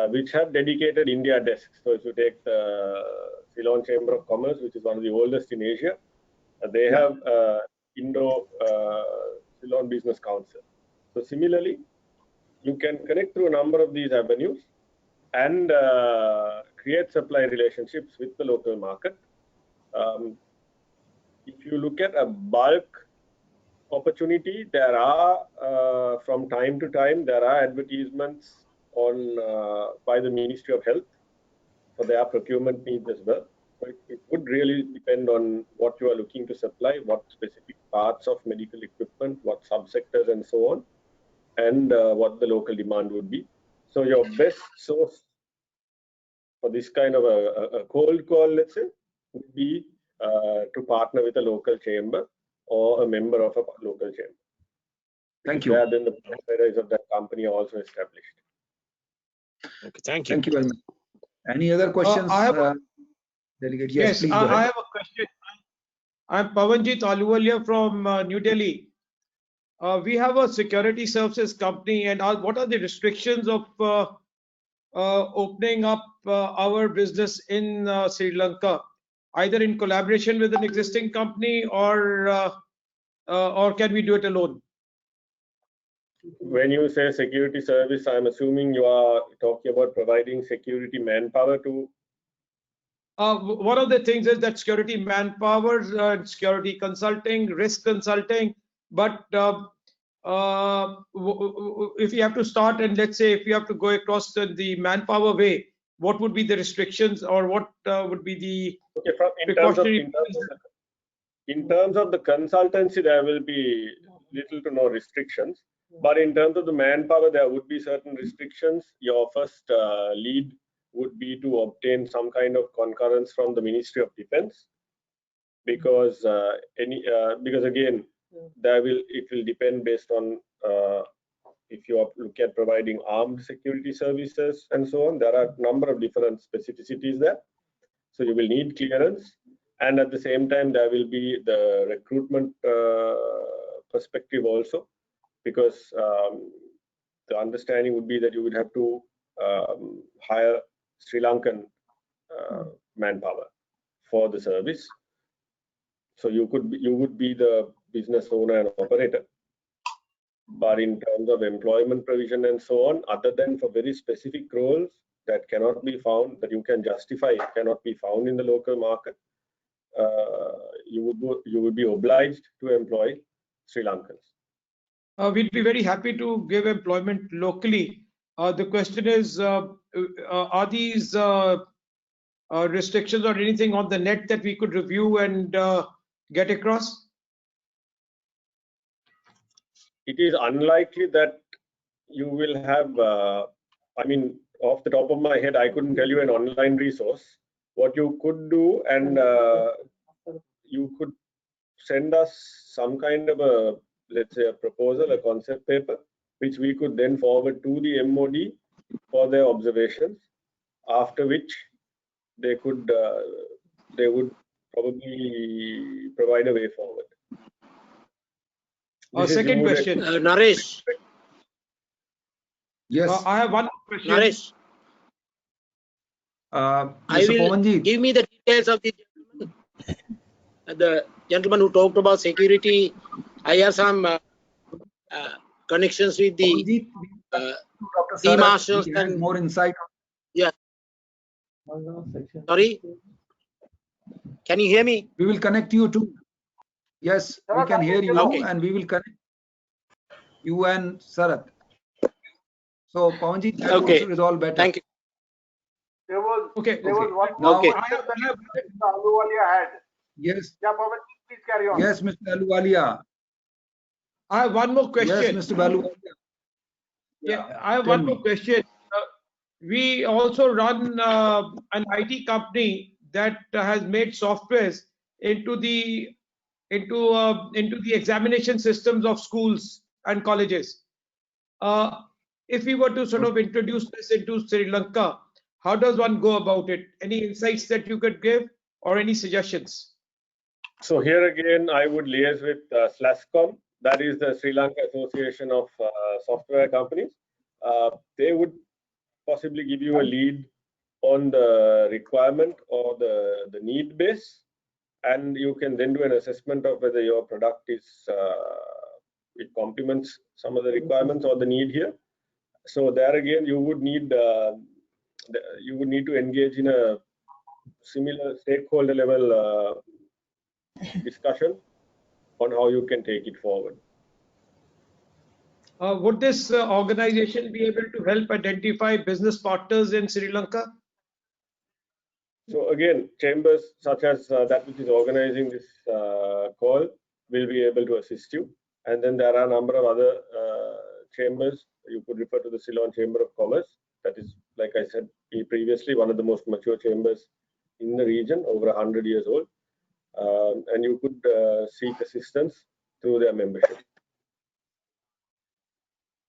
which have dedicated India desks. So if you take the Ceylon Chamber of Commerce, which is one of the oldest in Asia, they have Indo-Ceylon Business Council. So similarly, you can connect through a number of these avenues and create supply relationships with the local market. If you look at a bulk opportunity, there are from time to time there are advertisements on by the Ministry of Health for their procurement needs as well. So it would really depend on what you are looking to supply, what specific parts of medical equipment, what subsectors and so on, and what the local demand would be. So your best source for this kind of a cold call, let's say, would be to partner with a local chamber or a member of a local chamber. Thank you. Then the providers of that company are also established. Okay, thank you. Thank you very much. Any other questions? Delegate, yes, please go ahead. I have a question. I'm Pavanjit Aluwalia from New Delhi. We have a security services company, and what are the restrictions of opening up our business in Sri Lanka, either in collaboration with an existing company or can we do it alone? When you say security service, I'm assuming you are talking about providing security manpower to. One of the things is that security manpower, security consulting, risk consulting. But if you have to start, and let's say if you have to go across the manpower way, what would be the restrictions, or what would be the precautionary? In terms of the consultancy, there will be little to no restrictions. But in terms of the manpower, there would be certain restrictions. Your first lead would be to obtain some kind of concurrence from the Ministry of Defence, because again, it will depend based on if you look at providing armed security services and so on. There are a number of different specificities there. So you will need clearance, and at the same time there will be the recruitment perspective also, because the understanding would be that you would have to hire Sri Lankan manpower for the service. So you would be the business owner and operator. But in terms of employment provision and so on, other than for very specific roles that cannot be found, that you can justify, cannot be found in the local market, you would be obliged to employ Sri Lankans. We'd be very happy to give employment locally. The question is, are these restrictions or anything on the net that we could review and get across? It is unlikely that you will have, I mean, off the top of my head, I couldn't tell you an online resource. What you could do, and you could send us some kind of a, let's say, a proposal, a concept paper, which we could then forward to the MOD for their observations, after which they would probably provide a way forward. Second question. Naresh. Yes. I have one question. Naresh. Mr. Pawanji, give me the details of the gentleman who talked about security. I have some connections with the sea marshals and more insight. Yeah. Sorry. Can you hear me? We will connect you too. Yes, we can hear you, okay. And we will connect you and Sarath. So Pawanji, that okay. also is all better. Thank you. There was one now, question that Mr. Ahluwalia had. Yes. Yeah, Pawan, please carry on. Yes, Mr. Ahluwalia. I have one more question. Yes, Mr. Ahluwalia. Yeah, I have one more question. We also run an IT company that has made softwares into the examination systems of schools and colleges. If we were to sort of introduce this into Sri Lanka, how does one go about it? Any insights that you could give, or any suggestions? So here again, I would liaise with SLASCOM, that is the Sri Lanka Association of Software Companies. They would possibly give you a lead on the requirement or the need base, and you can then do an assessment of whether your product is it complements some of the requirements or the need here. So there again, you would need to engage in a similar stakeholder level discussion on how you can take it forward. Would this organization be able to help identify business partners in Sri Lanka? So again, chambers such as that which is organizing this call will be able to assist you. And then there are a number of other chambers. You could refer to the Ceylon Chamber of Commerce. That is, like I said previously, one of the most mature chambers in the region, over 100 years old. And you could seek assistance through their membership.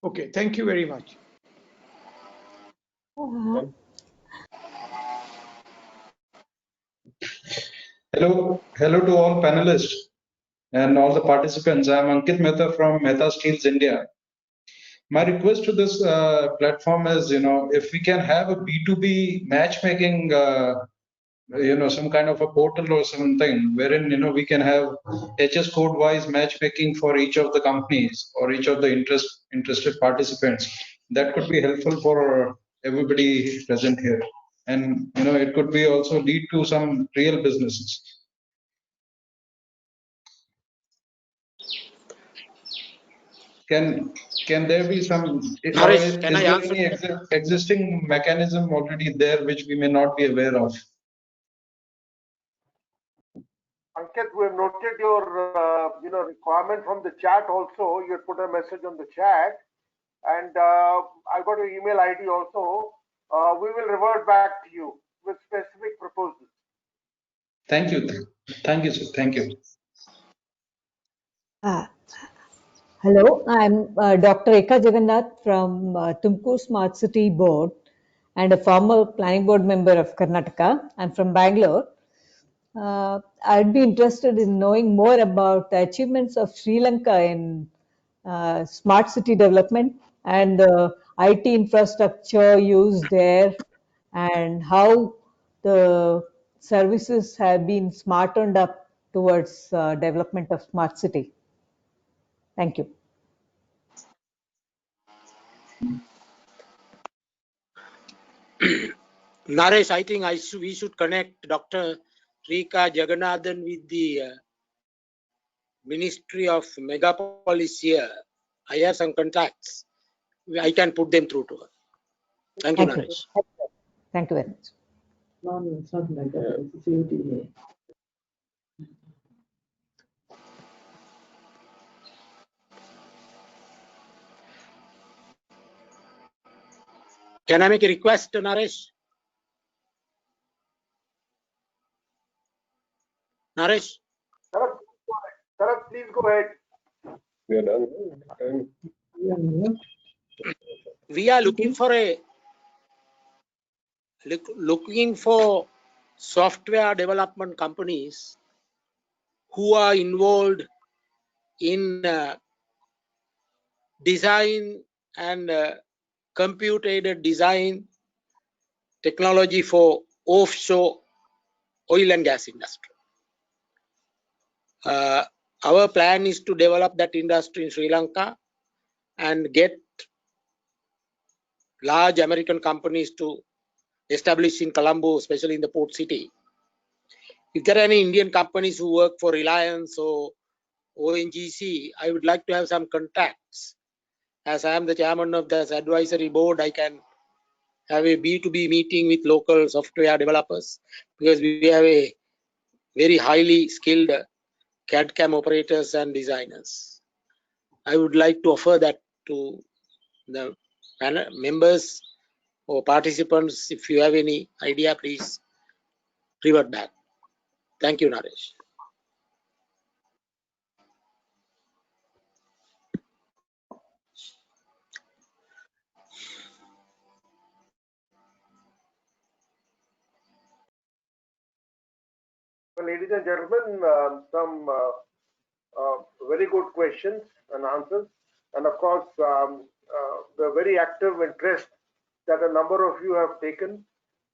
Okay, thank you very much. Hello to all panelists and all the participants. I'm Ankit Mehta from Mehta Steels India. My request to this platform is, if we can have a B2B matchmaking some kind of a portal or something wherein we can have HS code wise matchmaking for each of the companies or each of the interested participants. That could be helpful for everybody present here, and it could be also lead to some real businesses. Can there be some? Naresh, can I there answer? any existing mechanism already there which we may not be aware of? Ankit, we have noted your requirement from the chat also. You put a message on the chat, and I got your email ID also. We will revert back to you with specific proposals. Thank you. Thank you, sir. Thank you. Hello, I'm Dr. Eka Jagannath from Tumkur Smart City Board and a former planning board member of Karnataka. I'm from Bangalore. I'd be interested in knowing more about the achievements of Sri Lanka in smart city development and the IT infrastructure used there and how the services have been smartened up towards development of smart city. Thank you. Naresh, I think we should connect Dr. Rika Jagannathan with the Ministry of Megapolis here. I have some contacts. I can put them through to her. Thank you, Naresh. Thank you very much. Can I make a request, Naresh? Naresh? Tarak, please go ahead. We are done. We are looking for software development companies who are involved in design and computer-aided design technology for offshore oil and gas industry. Our plan is to develop that industry in Sri Lanka and get large American companies to establish in Colombo, especially in the port city. If there are any Indian companies who work for Reliance or ONGC, I would like to have some contacts. As I am the chairman of this advisory board, I can have a B2B meeting with local software developers because we have a very highly skilled CAD/CAM operators and designers. I would like to offer that to the members or participants. If you have any idea, please revert back. Thank you, Naresh. Well, ladies and gentlemen, some very good questions and answers. And of course, the very active interest that a number of you have taken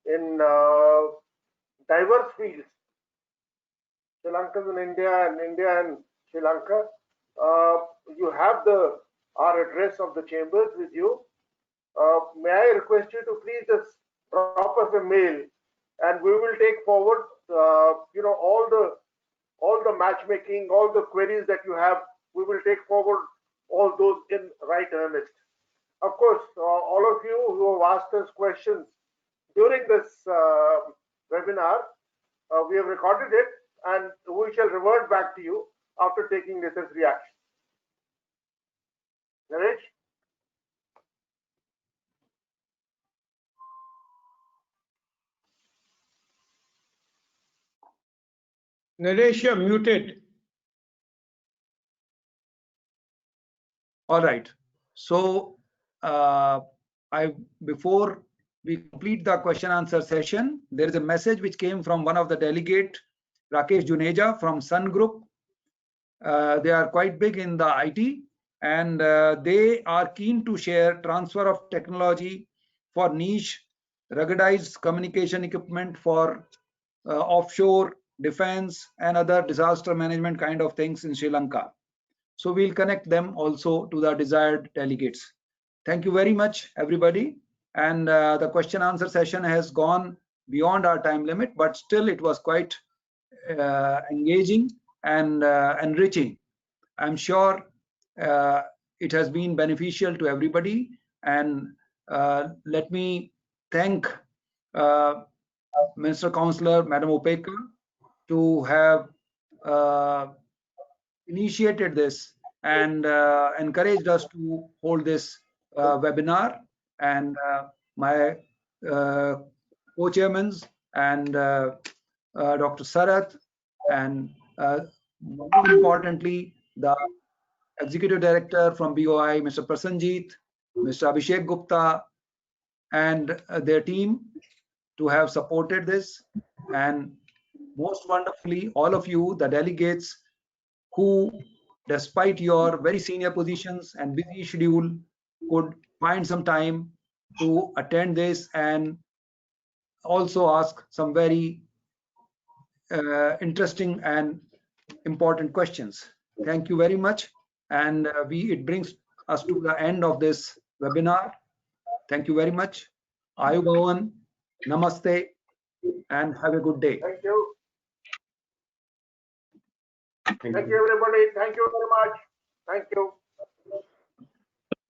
in diverse fields, Sri Lankans in India and India and Sri Lanka. You have our address of the chambers with you. May I request you to please just drop us a mail, and we will take forward all the matchmaking, all the queries that you have. We will take forward all those in right earnest. Of course, all of you who have asked us questions during this webinar, we have recorded it, and we shall revert back to you after taking necessary action. Naresh? Naresh, you're muted. All right. So before we complete the question answer session, there is a message which came from one of the delegate, Rakesh Juneja from Sun Group. They are quite big in the IT, and they are keen to share transfer of technology for niche ruggedized communication equipment for offshore, defense, and other disaster management kind of things in Sri Lanka. So we'll connect them also to the desired delegates. Thank you very much, everybody. And the question answer session has gone beyond our time limit, but still it was quite engaging and enriching. I'm sure it has been beneficial to everybody. And let me thank Minister Councillor Madam Opeka to have initiated this and encouraged us to hold this webinar, and my co-chairmen and Dr. Sarath, and more importantly, the Executive Director from BOI, Mr. Prasanjit, Mr. Abhishek Gupta, and their team to have supported this, and most wonderfully, all of you, the delegates, who, despite your very senior positions and busy schedule, could find some time to attend this and also ask some very interesting and important questions. Thank you very much. And it brings us to the end of this webinar. Thank you very much. Ayu Bhavan, namaste, and have a good day. Thank you. Thank you, everybody. Thank you very much. Thank you.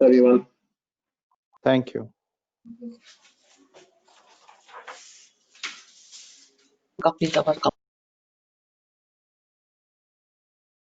Everyone. Thank you. Complete our